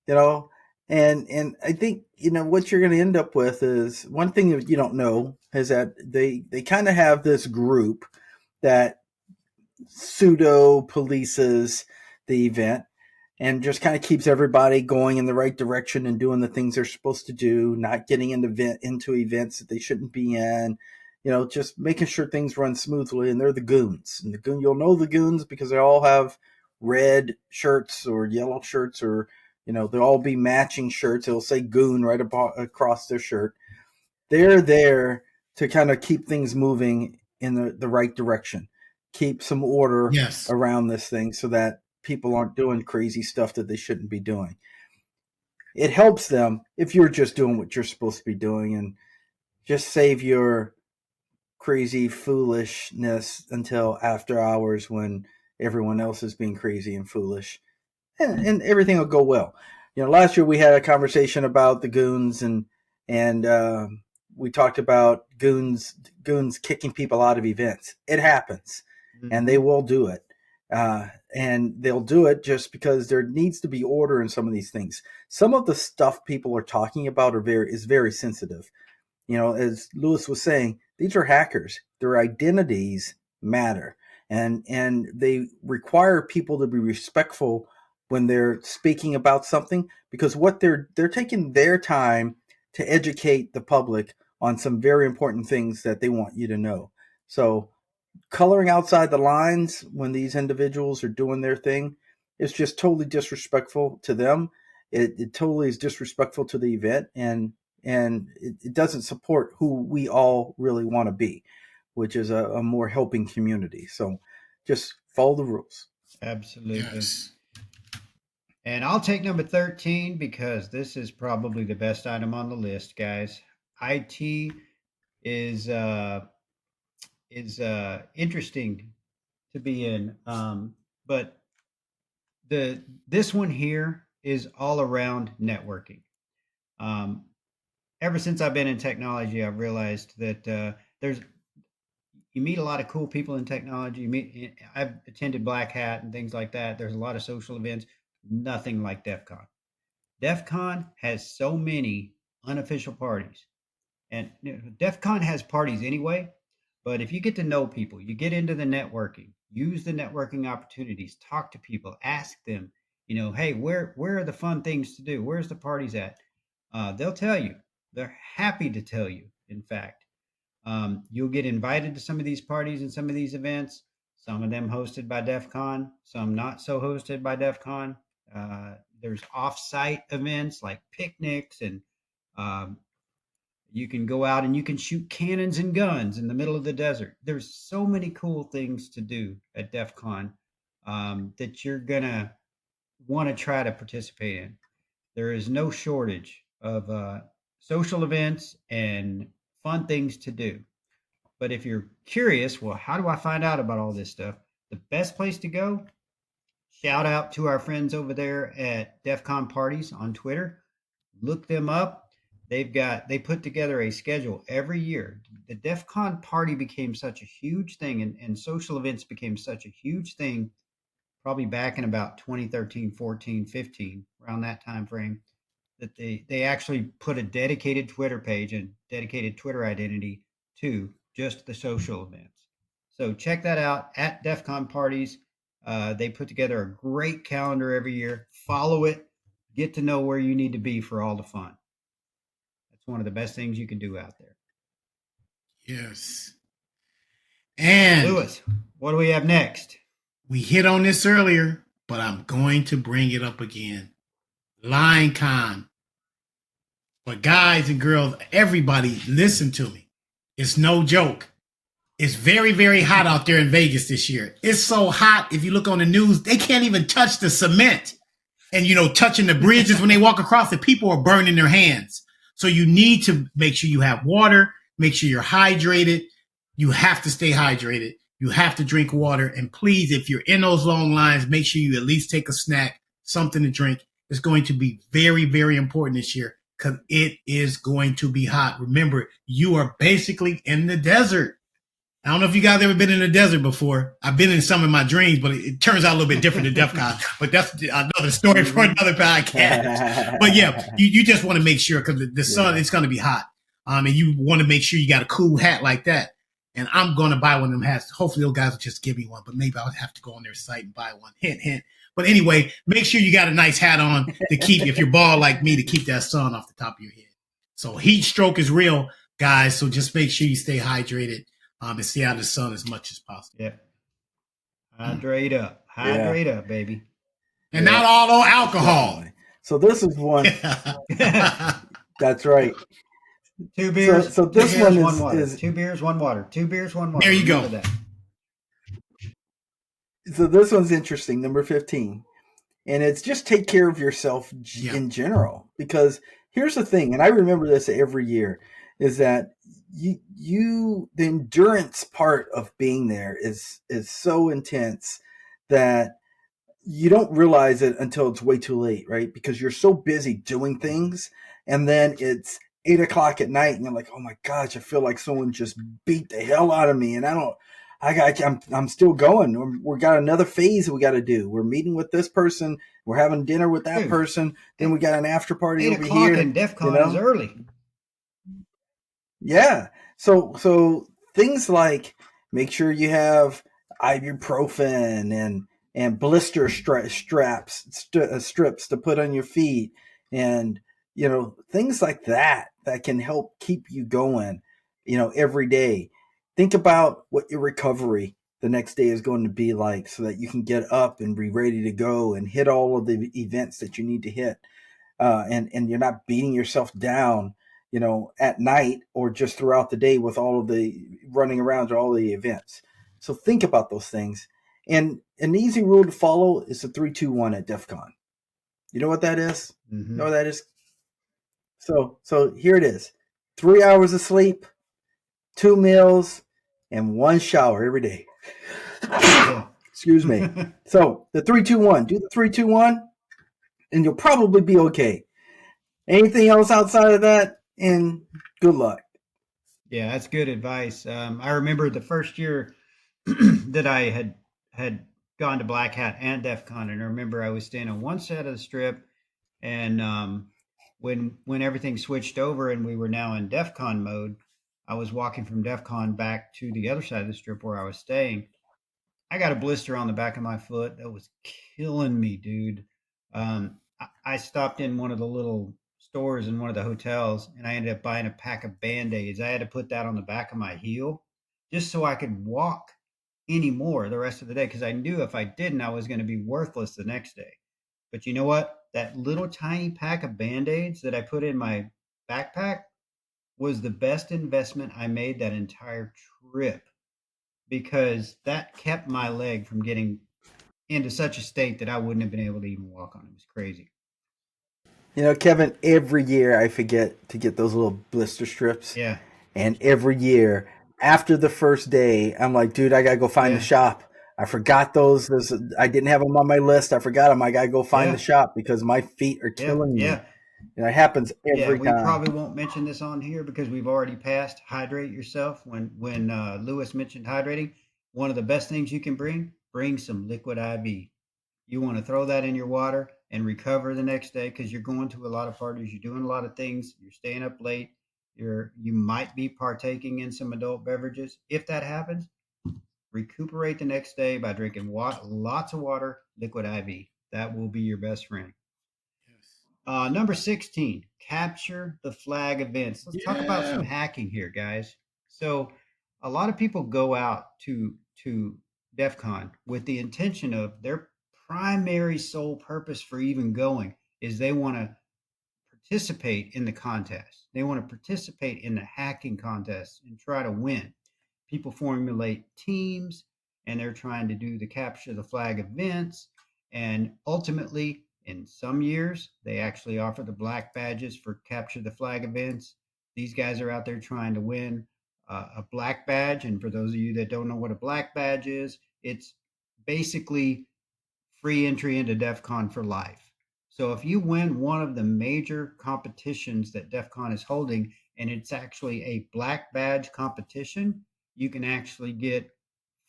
Speaker 1: And I think, what you're going to end up with is, one thing that you don't know is that they kind of have this group that pseudo polices the event and just kind of keeps everybody going in the right direction and doing the things they're supposed to do, not getting into events that they shouldn't be in, just making sure things run smoothly. And they're the goons. And you'll know the goons because they all have red shirts or yellow shirts, or they'll all be matching shirts. It'll say goon right across their shirt. They're there to kind of keep things moving in the right direction. Keep some order around this thing so that people aren't doing crazy stuff that they shouldn't be doing. It helps them if you're just doing what you're supposed to be doing, and just save your crazy foolishness until after hours when everyone else is being crazy and foolish, and everything will go well. Last year we had a conversation about the goons, and we talked about goons kicking people out of events. It happens. And they will do it. And they'll do it just because there needs to be order in some of these things. Some of the stuff people are talking about is very sensitive. As Lewis was saying, these are hackers. Their identities matter. And they require people to be respectful when they're speaking about something, because what they're taking their time to educate the public on some very important things that they want you to know. So coloring outside the lines when these individuals are doing their thing is just totally disrespectful to them. It totally is disrespectful to the event, and it doesn't support who we all really want to be, which is a more helping community. So just follow the rules.
Speaker 2: Absolutely. Yes. And I'll take number 13 because this is probably the best item on the list, guys. IT is interesting to be in, but this one here is all around networking. Ever since I've been in technology, I've realized that you meet a lot of cool people in technology. I've attended Black Hat and things like that. There's a lot of social events. Nothing like DEFCON. DEFCON has so many unofficial parties, and DEFCON has parties anyway. But if you get to know people, you get into the networking, use the networking opportunities, talk to people, ask them, hey, where are the fun things to do? Where's the parties at? They'll tell you. They're happy to tell you, in fact. You'll get invited to some of these parties and some of these events, some of them hosted by DEFCON, some not so hosted by DEFCON. There's off-site events like picnics and You can go out and you can shoot cannons and guns in the middle of the desert. There's so many cool things to do at DEF CON that you're going to want to try to participate in. There is no shortage of social events and fun things to do. But if you're curious, well, how do I find out about all this stuff? The best place to go, shout out to our friends over there at DEF CON Parties on Twitter. Look them up. They put together a schedule every year. The DEF CON party became such a huge thing, and social events became such a huge thing probably back in about 2013, 14, 15, around that time frame, that they actually put a dedicated Twitter page and dedicated Twitter identity to just the social events. So check that out at DEF CON Parties. They put together a great calendar every year. Follow it. Get to know where you need to be for all the fun. That's one of the best things you can do out there.
Speaker 3: Yes. And
Speaker 2: Lewis, what do we have next?
Speaker 3: We hit on this earlier, but I'm going to bring it up again. LineCon. But guys and girls, everybody, listen to me. It's no joke. It's very, very hot out there in Vegas this year. It's so hot, if you look on the news, they can't even touch the cement. And, touching the bridges when they walk across, the people are burning their hands. So you need to make sure you have water, make sure you're hydrated. You have to stay hydrated. You have to drink water. And please, if you're in those long lines, make sure you at least take a snack, something to drink. It's going to be very, very important this year because it is going to be hot. Remember, you are basically in the desert. I don't know if you guys ever been in the desert before. I've been in some of my dreams, but it turns out a little bit different than DEF CON. But that's another story for another podcast. But yeah, you just want to make sure because the sun, it's going to be hot. And you want to make sure you got a cool hat like that. And I'm going to buy one of them hats. Hopefully those guys will just give me one, but maybe I'll have to go on their site and buy one. Hint, hint. But anyway, make sure you got a nice hat on to keep, if you're bald like me, to keep that sun off the top of your head. So heat stroke is real, guys. So just make sure you stay hydrated and stay out of the sun as much as possible.
Speaker 2: Yeah. Hydrate up. Hydrate up, baby.
Speaker 3: And not all alcohol.
Speaker 1: Definitely. So this is one. That's right.
Speaker 2: 2 beers.
Speaker 1: So this one is,
Speaker 2: one water. 2 beers, 1 water. 2 beers, 1 water.
Speaker 3: There you go.
Speaker 2: That.
Speaker 1: So this one's interesting, number 15. And it's just take care of yourself in general. Because here's the thing, and I remember this every year, is that the endurance part of being there is so intense that you don't realize it until it's way too late, right? Because you're so busy doing things, and then it's 8:00 at night, and you're like, oh my gosh, I feel like someone just beat the hell out of me, and I'm still going. We got another phase we got to do. We're meeting with this person. We're having dinner with that person. Then we got an after party over here.
Speaker 2: 8:00 in DEFCON is early.
Speaker 1: Yeah. So things like make sure you have ibuprofen and blister strips to put on your feet, and things like that can help keep you going, every day. Think about what your recovery the next day is going to be like so that you can get up and be ready to go and hit all of the events that you need to hit. And you're not beating yourself down, at night or just throughout the day with all of the running around to all the events. So think about those things. And an easy rule to follow is the 3-2-1 at DEF CON. You know what that is?
Speaker 2: Mm-hmm.
Speaker 1: You know what that is? So here it is. 3 hours of sleep, 2 meals, and 1 shower every day. Excuse me. So the 3-2-1. Do the 3-2-1, and you'll probably be okay. Anything else outside of that, and good luck.
Speaker 2: Yeah, that's good advice. I remember the first year that I had gone to Black Hat and DEF CON, and I remember I was staying on one side of the strip, and when everything switched over and we were now in DEF CON mode, I was walking from DEF CON back to the other side of the strip where I was staying. I got a blister on the back of my foot that was killing me, dude. I stopped in one of the little stores in one of the hotels, and I ended up buying a pack of Band-Aids. I had to put that on the back of my heel just so I could walk anymore the rest of the day, because I knew if I didn't, I was going to be worthless the next day. But you know what? That little tiny pack of Band-Aids that I put in my backpack was the best investment I made that entire trip because that kept my leg from getting into such a state that I wouldn't have been able to even walk on. It was crazy.
Speaker 1: You know, Kevin, every year I forget to get those little blister strips.
Speaker 2: Yeah.
Speaker 1: And every year after the first day, I'm like, dude, I got to go find the
Speaker 2: Yeah.
Speaker 1: shop. I forgot those. I didn't have them on my list. I forgot them. I got to go find the
Speaker 2: Yeah.
Speaker 1: shop because my feet are
Speaker 2: Yeah.
Speaker 1: killing me.
Speaker 2: Yeah.
Speaker 1: And it happens
Speaker 2: Yeah,
Speaker 1: every
Speaker 2: we
Speaker 1: time.
Speaker 2: probably won't mention this on here because we've already passed hydrate yourself. When Lewis mentioned hydrating, one of the best things you can bring some liquid IV. You want to throw that in your water and recover the next day because you're going to a lot of parties, you're doing a lot of things, you're staying up late, you might be partaking in some adult beverages. If that happens, recuperate the next day by drinking lots of water, liquid IV. That will be your best friend. Number 16, capture the flag events. Let's talk about some
Speaker 3: Yeah.
Speaker 2: hacking here, guys. So, a lot of people go out to DEFCON with the intention of their primary sole purpose for even going is they want to participate in the contest. They want to participate in the hacking contest and try to win. People formulate teams and they're trying to do the capture the flag events. And ultimately, in some years, they actually offer the black badges for capture the flag events. These guys are out there trying to win a black badge. And for those of you that don't know what a black badge is, it's basically free entry into DEF CON for life. So if you win one of the major competitions that DEF CON is holding, and it's actually a black badge competition, you can actually get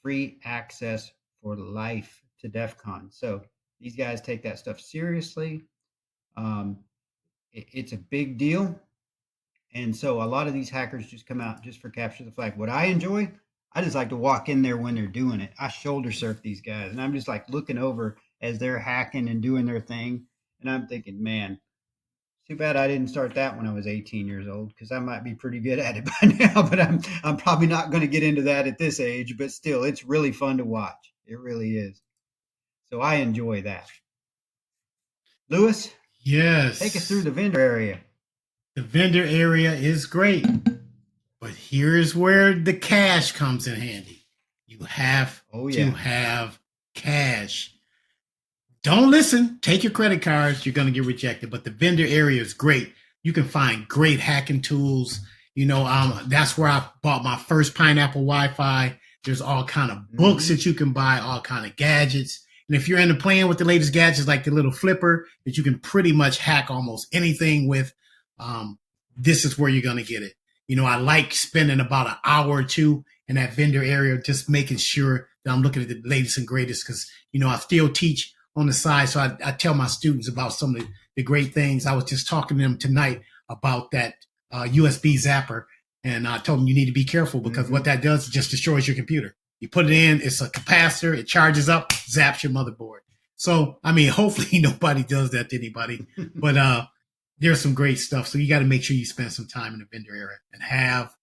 Speaker 2: free access for life to DEF CON. So these guys take that stuff seriously. Um, it's a big deal. And so a lot of these hackers just come out just for capture the flag. What I enjoy, I just like to walk in there when they're doing it. I shoulder surf these guys and I'm just like looking over as they're hacking and doing their thing. And I'm thinking, man, too bad I didn't start that when I was 18 years old because I might be pretty good at it by now, but I'm probably not going to get into that at this age, but still it's really fun to watch. It really is. So I enjoy that. Lewis, take us through
Speaker 3: Yes.
Speaker 2: the vendor area.
Speaker 3: The vendor area is great, but here's where the cash comes in handy. You have
Speaker 2: Oh
Speaker 3: to
Speaker 2: yeah.
Speaker 3: have cash. Don't listen. Take your credit cards. You're going to get rejected. But the vendor area is great. You can find great hacking tools. That's where I bought my first Pineapple Wi-Fi. There's all kind of books
Speaker 2: Mm-hmm.
Speaker 3: that you can buy, all kind of gadgets. And if you're into playing with the latest gadgets, like the little flipper that you can pretty much hack almost anything with, um, this is where you're going to get it. I like spending about an hour or two in that vendor area, just making sure that I'm looking at the latest and greatest because, I still teach on the side. So I tell my students about some of the great things. I was just talking to them tonight about that USB zapper. And I told them you need to be careful because
Speaker 2: Mm-hmm.
Speaker 3: what that does is just destroys your computer. You put it in, it's a capacitor, it charges up, zaps your motherboard. So, hopefully nobody does that to anybody. But there's some great stuff. So you got to make sure you spend some time in the vendor area and have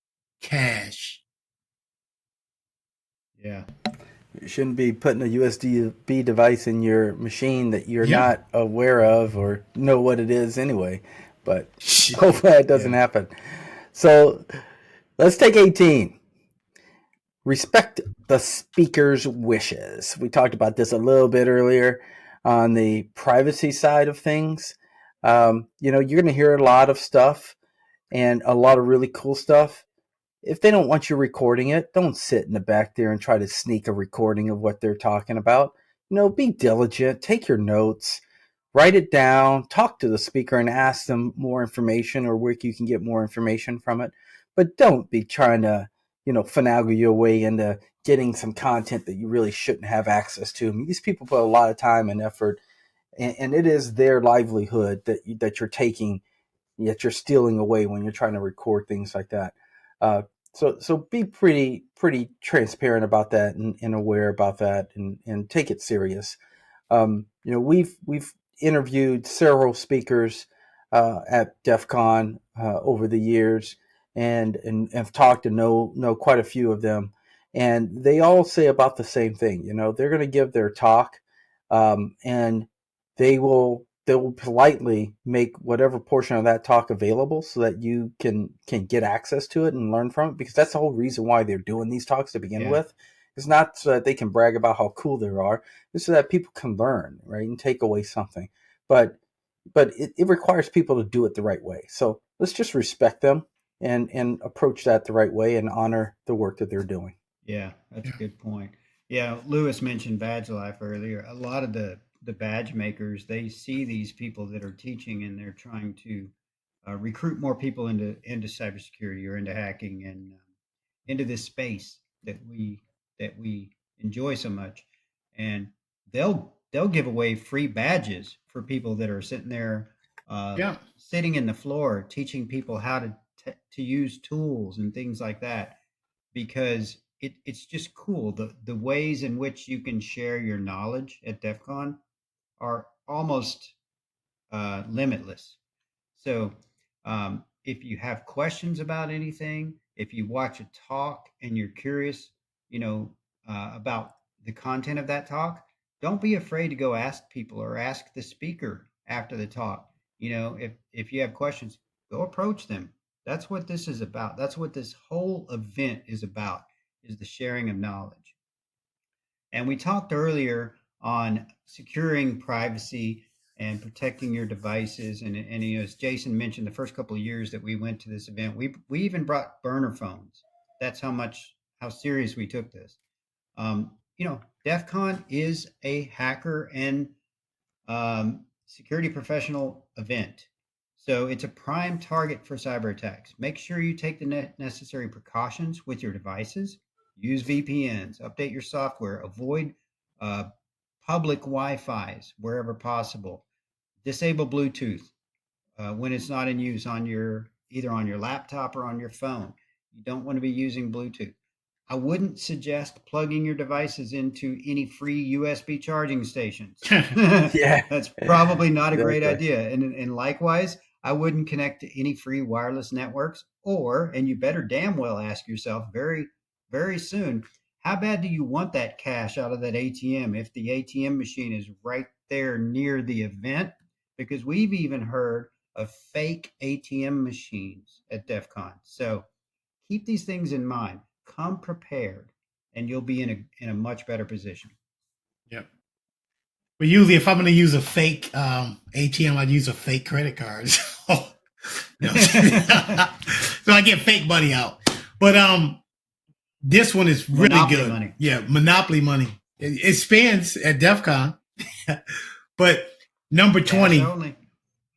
Speaker 3: cash.
Speaker 2: Yeah.
Speaker 1: You shouldn't be putting a USB device in your machine that you're
Speaker 3: Yeah.
Speaker 1: not aware of or know what it is anyway. But hopefully that doesn't happen. So let's take 18. Respect the speaker's wishes. We talked about this a little bit earlier on the privacy side of things. You're going to hear a lot of stuff and a lot of really cool stuff. If they don't want you recording it, don't sit in the back there and try to sneak a recording of what they're talking about. Be diligent, take your notes, write it down, talk to the speaker and ask them more information or where you can get more information from it. But don't be trying to, finagle your way into getting some content that you really shouldn't have access to. These people put a lot of time and effort, and it is their livelihood that you're taking, yet you're stealing away when you're trying to record things like that. Uh, so be pretty transparent about that and aware about that and take it serious. We've interviewed several speakers at DEF CON over the years and have talked to know quite a few of them. And they all say about the same thing. They're going to give their talk and they will they'll politely make whatever portion of that talk available so that you can get access to it and learn from it, because that's the whole reason why they're doing these talks to begin with. It's not so that they can brag about how cool they are. It's so that people can learn, right, and take away something. But it requires people to do it the right way. So let's just respect them and approach that the right way and honor the work that they're doing.
Speaker 2: Yeah, that's a good point. Yeah, Lewis mentioned Badge Life earlier. A lot of the badge makers, they see these people that are teaching, and they're trying to recruit more people into cybersecurity or into hacking and into this space that we enjoy so much. And they'll give away free badges for people that are sitting there, sitting in the floor, teaching people how to use tools and things like that, because it's just cool. The ways in which you can share your knowledge at DEF CON are almost limitless. So if you have questions about anything, if you watch a talk and you're curious, about the content of that talk, don't be afraid to go ask people or ask the speaker after the talk. If you have questions, go approach them. That's what this is about. That's what this whole event is about, is the sharing of knowledge. And we talked earlier on securing privacy and protecting your devices. And as Jason mentioned, the first couple of years that we went to this event, we even brought burner phones. That's how serious we took this. DEF CON is a hacker and security professional event. So it's a prime target for cyber attacks. Make sure you take the necessary precautions with your devices. Use VPNs, update your software, avoid public Wi-Fi's wherever possible. Disable Bluetooth when it's not in use either on your laptop or on your phone. You don't want to be using Bluetooth. I wouldn't suggest plugging your devices into any free USB charging stations.
Speaker 1: Yeah,
Speaker 2: that's probably not a great idea. And likewise, I wouldn't connect to any free wireless networks, and you better damn well ask yourself very, very soon, how bad do you want that cash out of that ATM if the ATM machine is right there near the event? Because we've even heard of fake ATM machines at DEF CON. So keep these things in mind. Come prepared, and you'll be in a much better position.
Speaker 3: Yep. But usually, if I'm going to use a fake ATM, I'd use a fake credit card. So I get fake money out. But this one is really
Speaker 2: Monopoly
Speaker 3: good.
Speaker 2: Money.
Speaker 3: Yeah, Monopoly money. It spends at DEF CON. But number 20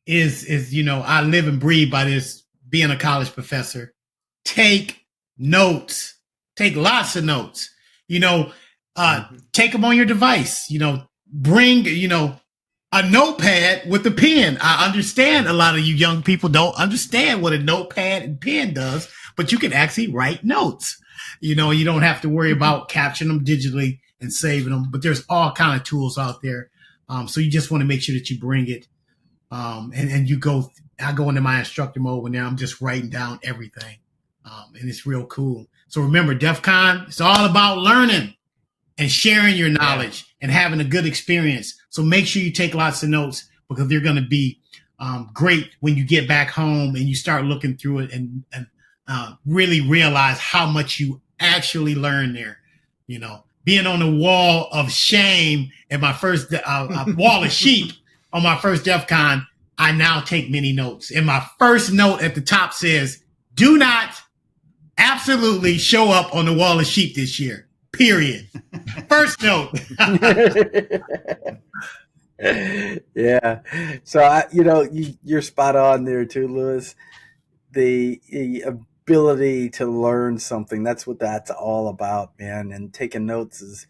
Speaker 3: is I live and breathe by this, being a college professor. Take notes. Take lots of notes. Take them on your device. Bring a notepad with a pen. I understand a lot of you young people don't understand what a notepad and pen does, but you can actually write notes. You don't have to worry about capturing them digitally and saving them. But there's all kind of tools out there. So you just want to make sure that you bring it. And you go. I go into my instructor mode when I'm just writing down everything. And it's real cool. So remember, DEF CON, it's all about learning and sharing your knowledge and having a good experience. So make sure you take lots of notes, because they're going to be great when you get back home and you start looking through it and really realize how much you actually learn there. Being on the wall of shame at my first wall of sheep on my first DEF CON, I now take many notes. And my first note at the top says, do not absolutely show up on the wall of sheep this year. Period. First note.
Speaker 1: Yeah. So you're spot on there too, Lewis. The ability to learn something, that's what that's all about, man. And taking notes is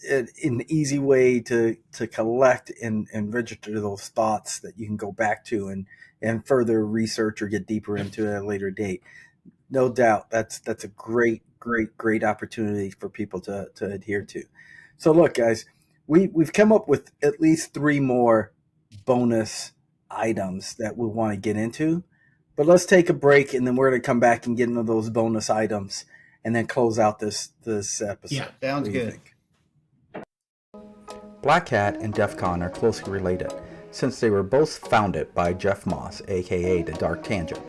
Speaker 1: an easy way to collect and register those thoughts that you can go back to and further research or get deeper into at a later date. No doubt, that's a great opportunity for people to adhere to. So look, guys, we've come up with at least 3 more bonus items that we want to get into, but let's take a break, and then we're going to come back and get into those bonus items, and then close out this episode.
Speaker 2: Yeah, sounds good.
Speaker 1: Black Hat and DEF CON are closely related. since they were both founded by Jeff Moss, a.k.a. The Dark Tangent.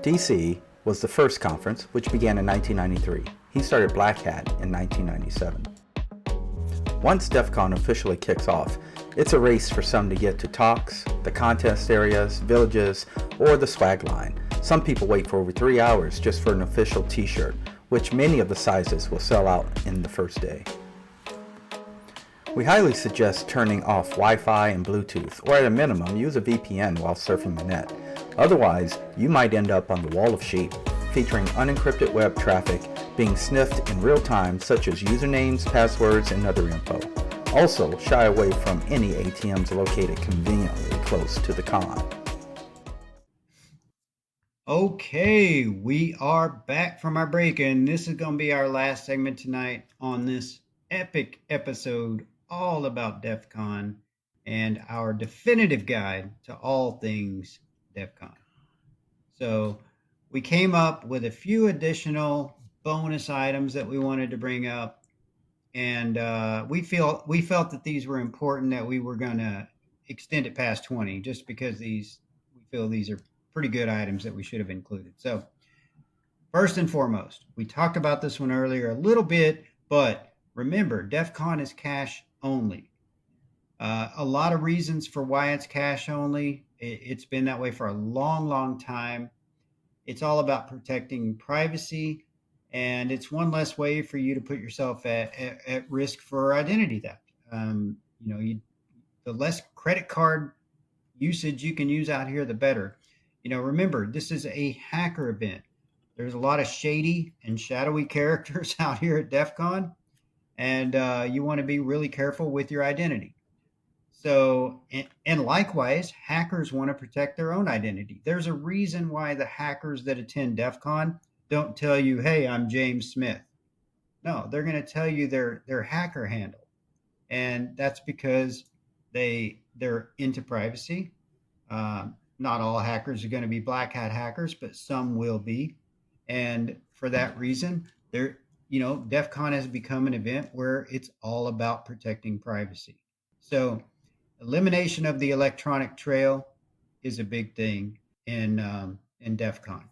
Speaker 1: DC was the first conference, which began in 1993. He started Black Hat in 1997. Once DEFCON officially kicks off, it's a race for some to get to talks, the contest areas, villages, or the swag line. Some people wait for over 3 hours just for an official t-shirt, which many of the sizes will sell out in the first day. We highly suggest turning off Wi-Fi and Bluetooth, or at a minimum, use a VPN while surfing the net. Otherwise, you might end up on the wall of sheep, featuring unencrypted web traffic being sniffed in real time, such as usernames, passwords, and other info. Also, shy away from any ATMs located conveniently close to the con.
Speaker 2: Okay, we are back from our break, and this is going to be our last segment tonight on this epic episode all about DEF CON and our definitive guide to all things DEF CON. So we came up with a few additional bonus items that we wanted to bring up, and we felt that these were important, that we were going to extend it past 20, just because we feel these are pretty good items that we should have included. So first and foremost, we talked about this one earlier a little bit, but remember, DEF CON is cash only. A lot of reasons for why it's cash only. It's been that way for a long, long time. It's all about protecting privacy, and it's one less way for you to put yourself at risk for identity theft. The less credit card usage you can use out here, the better. Remember, this is a hacker event. There's a lot of shady and shadowy characters out here at DEF CON, and you want to be really careful with your identity. So, and likewise, hackers want to protect their own identity. There's a reason why the hackers that attend DEF CON don't tell you, hey, I'm James Smith. No, they're going to tell you their hacker handle. And that's because they're into privacy. Not all hackers are going to be black hat hackers, but some will be. And for that reason, DEF CON has become an event where it's all about protecting privacy. So elimination of the electronic trail is a big thing in DEF CON.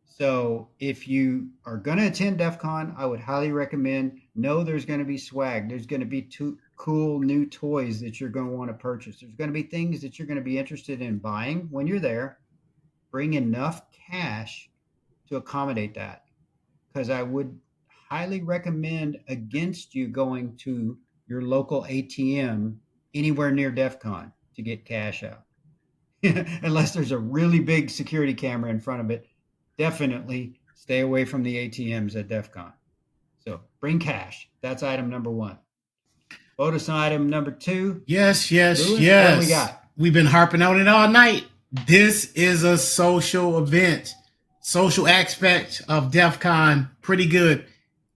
Speaker 2: So if you are going to attend DEF CON, I would highly recommend, there's going to be swag. There's going to be cool new toys that you're going to want to purchase. There's going to be things that you're going to be interested in buying when you're there. Bring enough cash to accommodate that, because I would highly recommend against you going to your local ATM anywhere near DEF CON to get cash out. Unless there's a really big security camera in front of it, definitely stay away from the ATMs at DEF CON. So bring cash. That's item number 1. Bonus item number 2.
Speaker 3: Yes.
Speaker 2: Louis, what do we got?
Speaker 3: We've been harping on it all night. This is a social event. Social aspect of DEF CON, pretty good.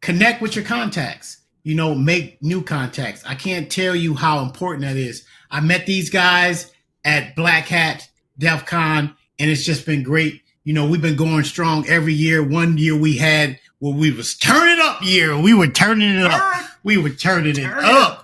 Speaker 3: Connect with your contacts. Make new contacts. I can't tell you how important that is. I met these guys at Black Hat DEF CON, and it's just been great. We've been going strong every year. One year we had we was turning up year. We were turning it up.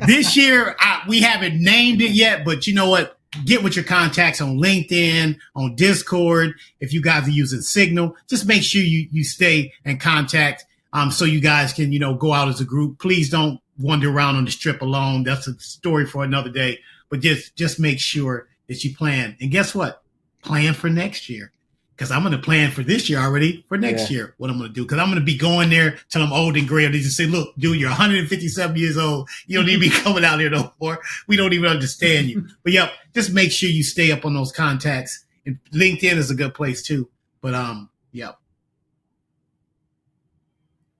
Speaker 3: This year, we haven't named it yet, but you know what? Get with your contacts on LinkedIn, on Discord. If you guys are using Signal, just make sure you stay in contact. So you guys can, go out as a group. Please don't wander around on the strip alone. That's a story for another day. But just make sure that you plan. And guess what? Plan for next year. Because I'm going to plan for this year already, for next year, what I'm going to do. Because I'm going to be going there till I'm old and gray. They just say, look, dude, you're 157 years old. You don't need to be coming out here no more. We don't even understand you. But, just make sure you stay up on those contacts. And LinkedIn is a good place, too. But,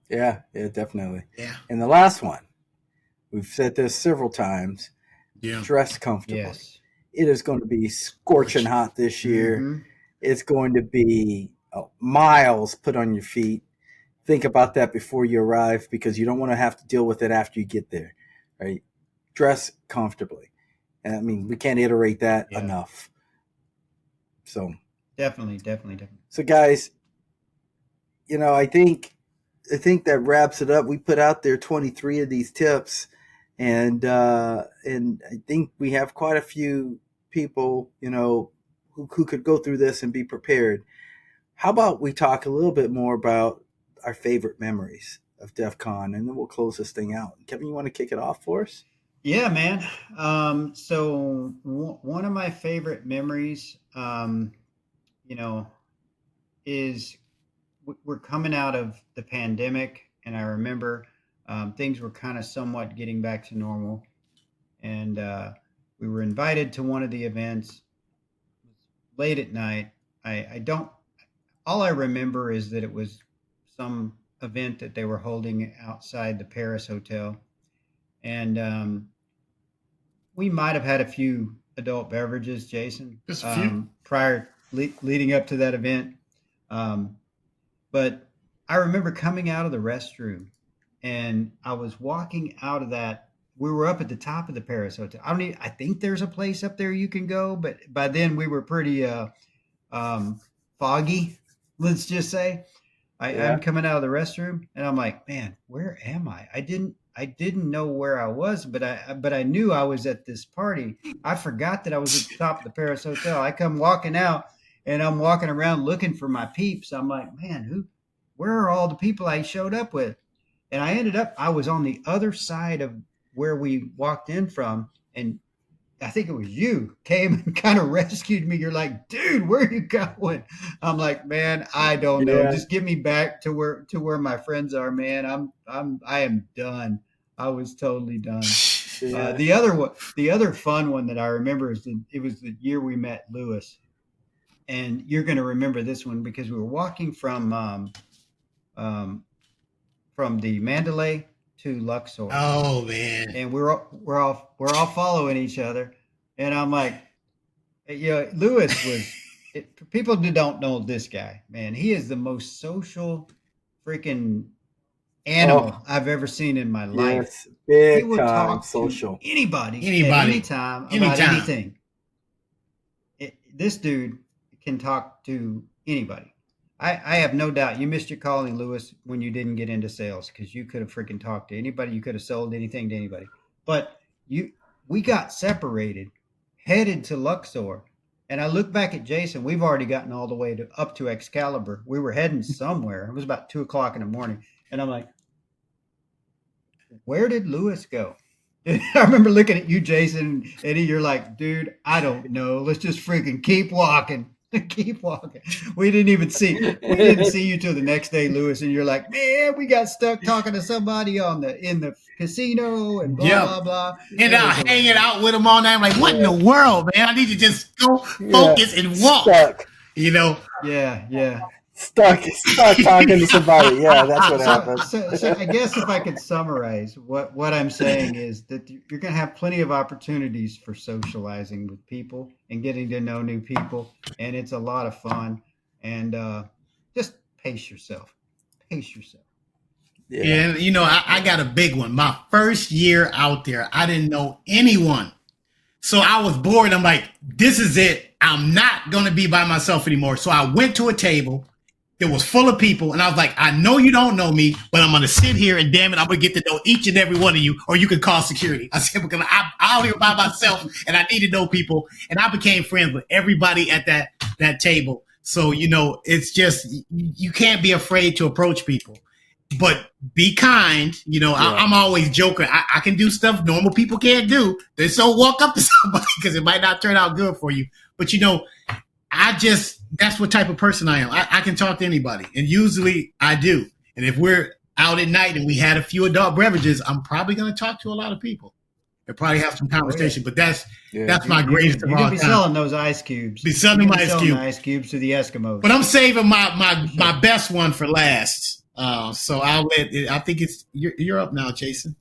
Speaker 1: Yeah, definitely.
Speaker 3: Yeah.
Speaker 1: And the last one, we've said this several times,
Speaker 3: Yeah.
Speaker 1: dress comfortably.
Speaker 2: Yes.
Speaker 1: It is going to be scorching hot this year.
Speaker 2: Mm-hmm.
Speaker 1: It's going to be miles put on your feet. Think about that before you arrive, because you don't want to have to deal with it after you get there, right? Dress comfortably. And I mean, we can't iterate that enough. So
Speaker 2: Definitely.
Speaker 1: So guys, I think that wraps it up. We put out there 23 of these tips. and I think we have quite a few people, who could go through this and be prepared. How about we talk a little bit more about our favorite memories of DEF CON, and then we'll close this thing out. Kevin, you want to kick it off for us?
Speaker 2: Yeah, man. So one of my favorite memories, you know, is we're coming out of the pandemic, and I remember things were kind of somewhat getting back to normal, and we were invited to one of the events late at night. I don't. All I remember is that it was some event that they were holding outside the Paris hotel, and we might have had a few adult beverages, Jason,
Speaker 3: Just a few.
Speaker 2: leading up to that event. Um, but I remember coming out of the restroom, and I was walking out of that. We were up at the top of the Paris Hotel. I think there's a place up there you can go, but by then we were pretty um, foggy. Let's just say I'm
Speaker 1: Yeah.
Speaker 2: coming out of the restroom, and I'm like, man, where am I? I didn't know where I was, but I knew I was at this party. I forgot that I was at the top of the Paris Hotel. I come walking out, and I'm walking around looking for my peeps. I'm like, man, where are all the people I showed up with? And I was on the other side of where we walked in from, and I think it was you came and kind of rescued me. You're like, dude, where are you going? I'm like, man, I don't know.
Speaker 1: Yeah.
Speaker 2: Just get me back to where my friends are, man. I am done. I was totally done.
Speaker 1: Yeah.
Speaker 2: The other fun one that I remember is it was the year we met Lewis, and you're going to remember this one because we were walking um, from the Mandalay to Luxor,
Speaker 3: Oh man.
Speaker 2: and we're all following each other, and I'm like, Lewis was. For people who don't know this guy, man, he is the most social freaking
Speaker 1: Oh,
Speaker 2: animal I've ever seen in my life.
Speaker 1: yes.
Speaker 2: He
Speaker 1: Big
Speaker 2: will
Speaker 1: time
Speaker 2: talk to
Speaker 1: social.
Speaker 2: anybody at any
Speaker 3: Anybody,
Speaker 2: time about
Speaker 3: anytime.
Speaker 2: anything. This dude can talk to anybody. I have no doubt you missed your calling, Lewis, when you didn't get into sales because you could have freaking talked to anybody. You could have sold anything to anybody. But we got separated, headed to Luxor. And I look back at Jason. We've already gotten all the way up to Excalibur. We were heading somewhere. It was about 2 o'clock in the morning. And I'm like, where did Lewis go? I remember looking at you, Jason, and you're like, dude, I don't know. Let's just freaking keep walking. Keep walking. We didn't see you till the next day, Lewis, and you're like, man, we got stuck talking to somebody in the casino and blah
Speaker 3: Yep.
Speaker 2: blah blah.
Speaker 3: And
Speaker 2: It
Speaker 3: out
Speaker 2: was
Speaker 3: hanging
Speaker 2: hilarious.
Speaker 3: out with them all night. I'm like, what in
Speaker 1: Yeah.
Speaker 3: the world, man? I need to just go
Speaker 1: Yeah.
Speaker 3: focus and walk.
Speaker 1: Stuck.
Speaker 3: You know.
Speaker 2: Yeah, yeah.
Speaker 1: Stuck talking to somebody. Yeah, that's what
Speaker 2: So,
Speaker 1: happened.
Speaker 2: so, so I guess if I could summarize what I'm saying is that you're going to have plenty of opportunities for socializing with people and getting to know new people, and it's a lot of fun. And just pace yourself. Pace yourself.
Speaker 1: Yeah.
Speaker 3: And I got a big one. My first year out there, I didn't know anyone. So I was bored. I'm like, this is it. I'm not going to be by myself anymore. So I went to a table that was full of people. And I was like, I know you don't know me, but I'm going to sit here and damn it, I'm going to get to know each and every one of you, or you can call security. I said, because I'm here by myself and I need to know people. And I became friends with everybody at that table. So, it's just, you can't be afraid to approach people. But be kind.
Speaker 1: Yeah.
Speaker 3: I'm always joking. I can do stuff normal people can't do. They so walk up to somebody because it might not turn out good for you. But that's what type of person I am. I can talk to anybody, and usually I do. And if we're out at night and we had a few adult beverages, I'm probably going to talk to a lot of people and probably have some conversation. But that's my greatest of
Speaker 2: You're
Speaker 3: all
Speaker 2: gonna be
Speaker 3: time.
Speaker 2: selling those ice cubes.
Speaker 3: Be selling my ice cube.
Speaker 2: The ice cubes to the Eskimos.
Speaker 3: But I'm saving my best one for last. So I'll let it. I think you're up now, Jason.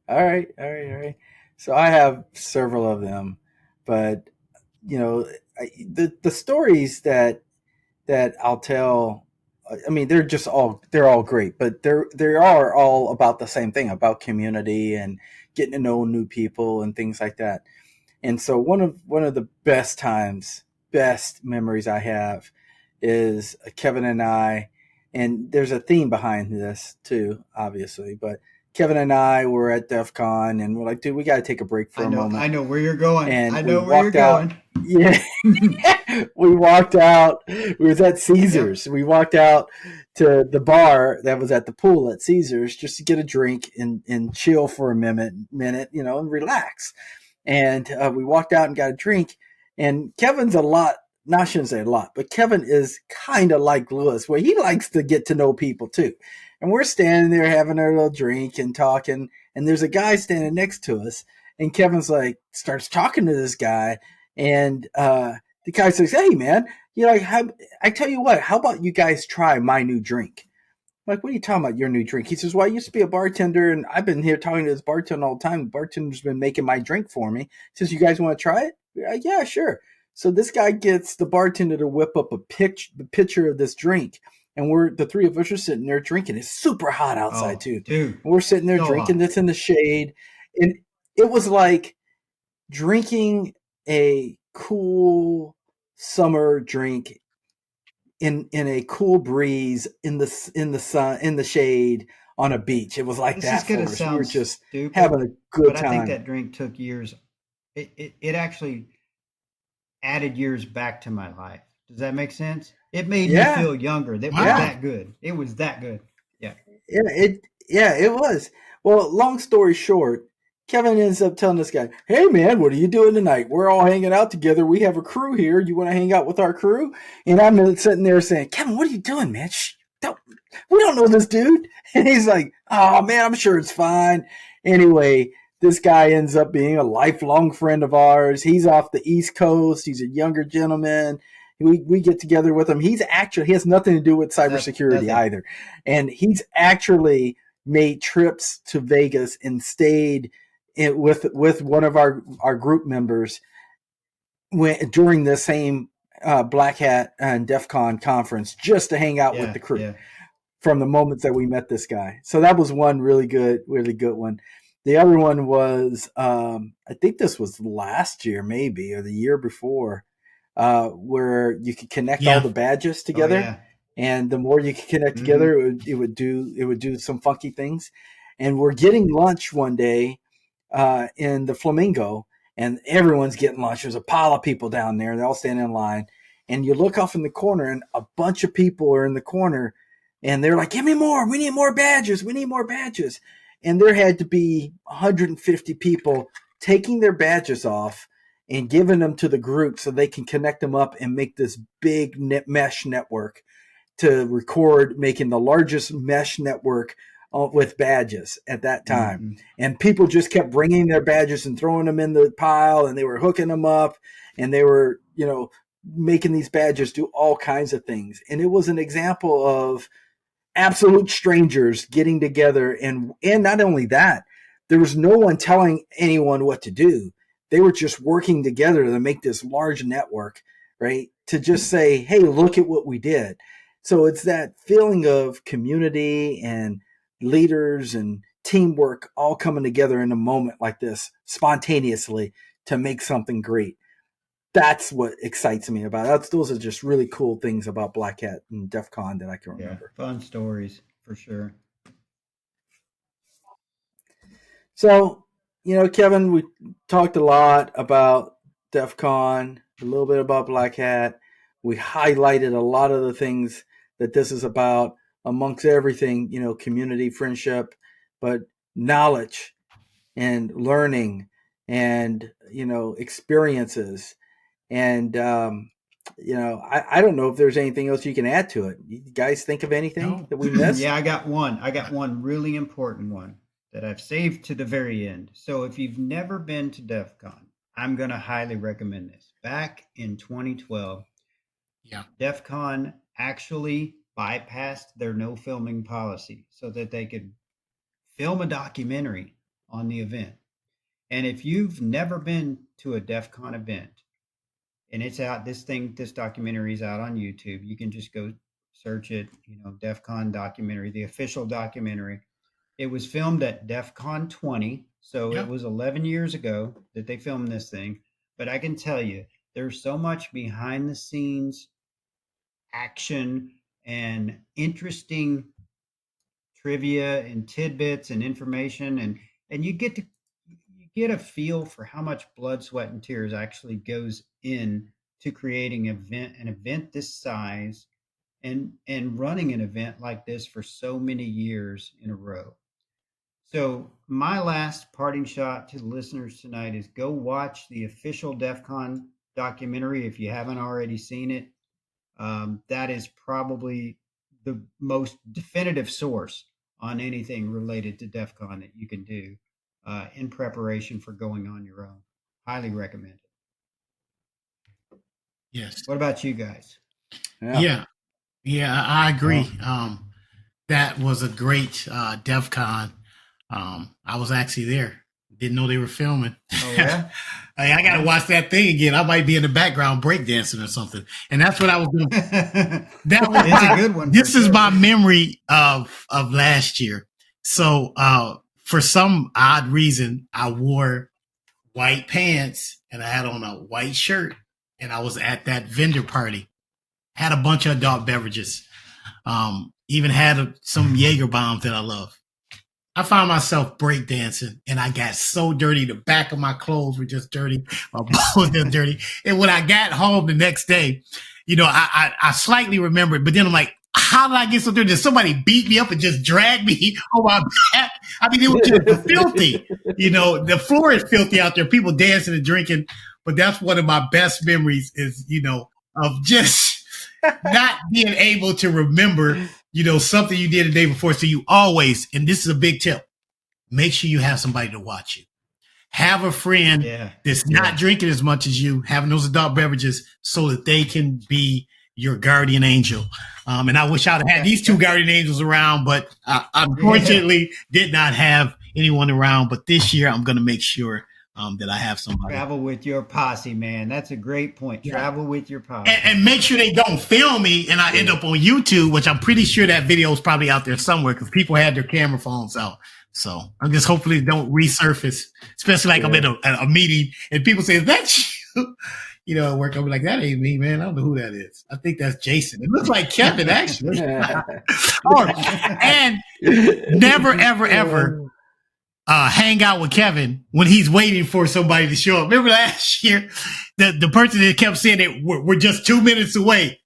Speaker 1: All right. So I have several of them, but the stories that I'll tell. I mean, they're all great, but they are all about the same thing, about community and getting to know new people and things like that. And so one of the best memories I have is Kevin and I, and there's a theme behind this too, obviously, but Kevin and I were at DEFCON, and we're like, dude, we got to take a break for a moment.
Speaker 2: I know where you're going.
Speaker 1: And
Speaker 2: I
Speaker 1: we
Speaker 2: know where you're
Speaker 1: walked out.
Speaker 2: going.
Speaker 1: Yeah, we walked out. We was at Caesars.
Speaker 2: Yep.
Speaker 1: We walked out to the bar that was at the pool at Caesars just to get a drink and chill for a minute, and relax. And we walked out and got a drink. And Kevin's a lot. Not I shouldn't say a lot, but Kevin is kind of like Lewis, where he likes to get to know people too. And we're standing there having our little drink and talking, and there's a guy standing next to us, and Kevin's like starts talking to this guy, and the guy says, "Hey man, I tell you what, how about you guys try my new drink?" I'm like, what are you talking about, your new drink? He says, well, I used to be a bartender, and I've been here talking to this bartender all the time. The bartender's been making my drink for me. He says, you guys want to try it? Yeah, sure. So this guy gets the bartender to whip up the picture of this drink, and the three of us are sitting there drinking. It's super hot outside too.
Speaker 2: Dude.
Speaker 1: And we're sitting there
Speaker 2: So
Speaker 1: drinking
Speaker 2: hot.
Speaker 1: this in the shade, and it was like drinking a cool summer drink in a cool breeze in the sun in the shade on a beach. It was like
Speaker 2: This is
Speaker 1: that for
Speaker 2: gonna
Speaker 1: us. We were
Speaker 2: sound
Speaker 1: just
Speaker 2: stupid,
Speaker 1: having a good
Speaker 2: but I think
Speaker 1: time.
Speaker 2: that drink took years. It actually added years back to my life. Does that make sense? It made me
Speaker 1: Yeah,
Speaker 2: feel younger. That was
Speaker 3: Wow.
Speaker 2: that good. It was that good. Yeah.
Speaker 1: it was. Well, long story short, Kevin ends up telling this guy, "Hey man, what are you doing tonight? We're all hanging out together. We have a crew here. You want to hang out with our crew?" And I'm sitting there saying, "Kevin, what are you doing, man? Shh, we don't know this dude." And he's like, "Oh man, I'm sure it's fine." Anyway, this guy ends up being a lifelong friend of ours. He's off the East Coast. He's a younger gentleman. We get together with him. He has nothing to do with cybersecurity
Speaker 2: Nothing.
Speaker 1: either, and he's actually made trips to Vegas and stayed with one of our group members during the same Black Hat and DEF CON conference just to hang out with the crew from the moment that we met this guy. So that was one really good one. The other one was, I think this was last year, maybe, or the year before, where you could connect all the badges together.
Speaker 2: Oh, yeah.
Speaker 1: And the more you could connect together, it would do some funky things. And we're getting lunch one day in the Flamingo, and everyone's getting lunch. There's a pile of people down there. They're all standing in line. And you look off in the corner, and a bunch of people are in the corner, and they're like, give me more. We need more badges. We need more badges. And there had to be 150 people taking their badges off and giving them to the group so they can connect them up and make this big mesh network to record, making the largest mesh network with badges at that time. Mm-hmm. And people just kept bringing their badges and throwing them in the pile, and they were hooking them up, and they were, making these badges do all kinds of things. And it was an example of absolute strangers getting together. And not only that, there was no one telling anyone what to do. They were just working together to make this large network, right? To just say, hey, look at what we did. So it's that feeling of community and leaders and teamwork all coming together in a moment like this spontaneously to make something great. That's what excites me about it. Those are just really cool things about Black Hat and DEF CON that I can remember.
Speaker 2: Fun stories for sure.
Speaker 1: So, Kevin, we talked a lot about DEF CON, a little bit about Black Hat. We highlighted a lot of the things that this is about amongst everything, community, friendship, but knowledge and learning and, experiences. And, I don't know if there's anything else you can add to it. You guys think of anything that we missed?
Speaker 2: Yeah, I got one really important one that I've saved to the very end. So if you've never been to DEF CON, I'm going to highly recommend this. Back in 2012, DEF CON actually bypassed their no filming policy so that they could film a documentary on the event. And if you've never been to a DEF CON event, and it's out, this documentary is out on YouTube. You can just go search it, DEF CON documentary, the official documentary. It was filmed at DEF CON 20. So it was 11 years ago that they filmed this thing. But I can tell you, there's so much behind the scenes action and interesting trivia and tidbits and information, and you get a feel for how much blood, sweat, and tears actually goes in to creating an event this size and running an event like this for so many years in a row. So my last parting shot to the listeners tonight is go watch the official DEFCON documentary if you haven't already seen it. That is probably the most definitive source on anything related to DEFCON that you can do in preparation for going on your own. Highly recommend it.
Speaker 3: Yes.
Speaker 2: What about you guys?
Speaker 3: Yeah, I agree. That was a great DEFCON. I was actually there. Didn't know they were filming.
Speaker 2: Oh, yeah?
Speaker 3: Hey, I got to watch that thing again. I might be in the background breakdancing or something. And that's what I was doing. That was
Speaker 2: It's a good one.
Speaker 3: This is my memory of last year. So for some odd reason, I wore white pants and I had on a white shirt, and I was at that vendor party. Had a bunch of adult beverages. Even had some Jaeger bombs that I love. I found myself breakdancing, and I got so dirty. The back of my clothes were just dirty. My balls were dirty. And when I got home the next day, I slightly remember it, but then I'm like, how did I get so dirty? Did somebody beat me up and just drag me on my back? I mean, it was just filthy. The floor is filthy out there. People dancing and drinking. But that's one of my best memories is, of just not being able to remember something you did the day before. So you always, and this is a big tip, make sure you have somebody to watch you. Have a friend that's not drinking as much as you, having those adult beverages, so that they can be your guardian angel. And I wish I'd had these two guardian angels around, but I unfortunately did not have anyone around. But this year, I'm going to make sure that I have somebody.
Speaker 2: Travel with your posse, man. That's a great point. Travel with your posse.
Speaker 3: And make sure they don't film me and I end up on YouTube, which I'm pretty sure that video is probably out there somewhere because people had their camera phones out. So I'm just hopefully don't resurface, especially like I'm in a meeting and people say, is that you? At work, I'll be like, that ain't me, man. I don't know who that is. I think that's Jason. It looks like Kevin, actually. And never, ever, ever hang out with Kevin when he's waiting for somebody to show up. Remember last year, the person that kept saying that we're just 2 minutes away.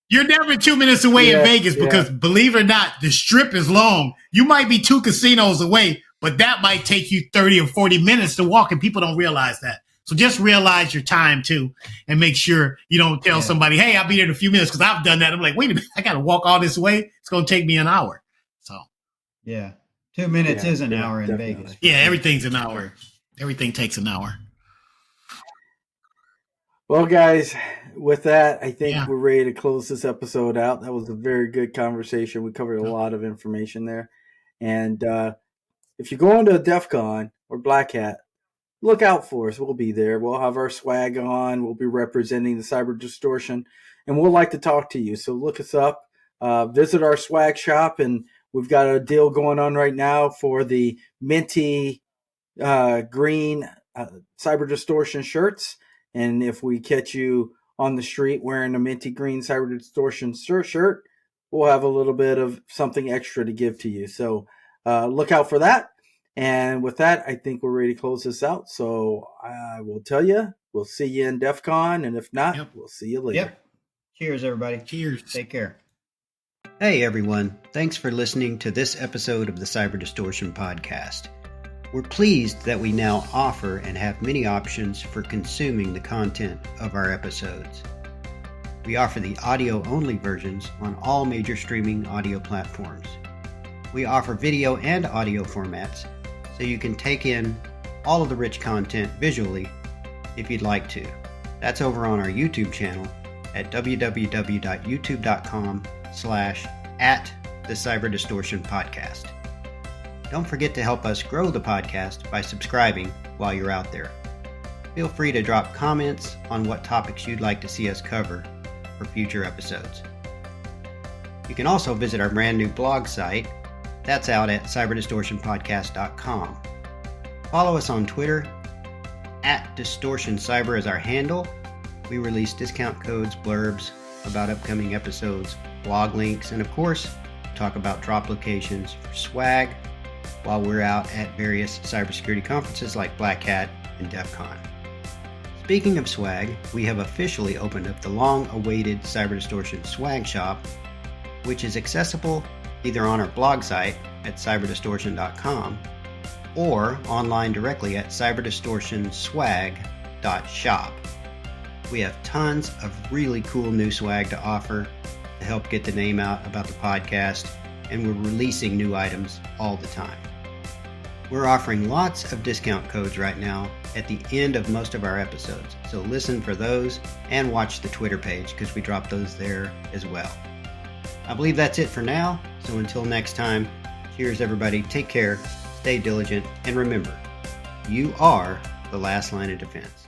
Speaker 3: You're never 2 minutes away in Vegas because, believe it or not, the strip is long. You might be 2 casinos away, but that might take you 30 or 40 minutes to walk, and people don't realize that. So just realize your time, too, and make sure you don't tell somebody, hey, I'll be there in a few minutes, because I've done that. I'm like, wait a minute, I got to walk all this way? It's going to take me an hour. So,
Speaker 2: 2 minutes is an hour in Vegas.
Speaker 3: Yeah, everything's an hour. Everything takes an hour.
Speaker 1: Well, guys, with that, I think we're ready to close this episode out. That was a very good conversation. We covered a lot of information there. And if you're going to a DEFCON or Black Hat, look out for us. We'll be there. We'll have our swag on. We'll be representing the Cyber Distortion, and we'll like to talk to you. So look us up. Visit our swag shop, and we've got a deal going on right now for the minty green Cyber Distortion shirts. And if we catch you on the street wearing a minty green Cyber Distortion shirt, we'll have a little bit of something extra to give to you. So look out for that. And with that, I think we're ready to close this out. So I will tell you, we'll see you in DEFCON. And if not, we'll see you later.
Speaker 2: Yep. Cheers, everybody.
Speaker 3: Cheers.
Speaker 2: Take care. Hey, everyone. Thanks for listening to this episode of the Cyber Distortion Podcast. We're pleased that we now offer and have many options for consuming the content of our episodes. We offer the audio-only versions on all major streaming audio platforms. We offer video and audio formats, so you can take in all of the rich content visually if you'd like to. That's over on our YouTube channel at www.youtube.com/@the-Cyber-Distortion-Podcast. Don't forget to help us grow the podcast by subscribing while you're out there. Feel free to drop comments on what topics you'd like to see us cover for future episodes. You can also visit our brand new blog site. That's out at cyberdistortionpodcast.com. Follow us on Twitter. @DistortionCyber is our handle. We release discount codes, blurbs about upcoming episodes, blog links, and of course, talk about drop locations for swag while we're out at various cybersecurity conferences like Black Hat and DEFCON. Speaking of swag, we have officially opened up the long-awaited Cyber Distortion swag shop, which is accessible either on our blog site at cyberdistortion.com or online directly at cyberdistortionswag.shop. We have tons of really cool new swag to offer to help get the name out about the podcast, and we're releasing new items all the time. We're offering lots of discount codes right now at the end of most of our episodes, so listen for those and watch the Twitter page because we drop those there as well. I believe that's it for now, so until next time, cheers everybody, take care, stay diligent, and remember, you are the last line of defense.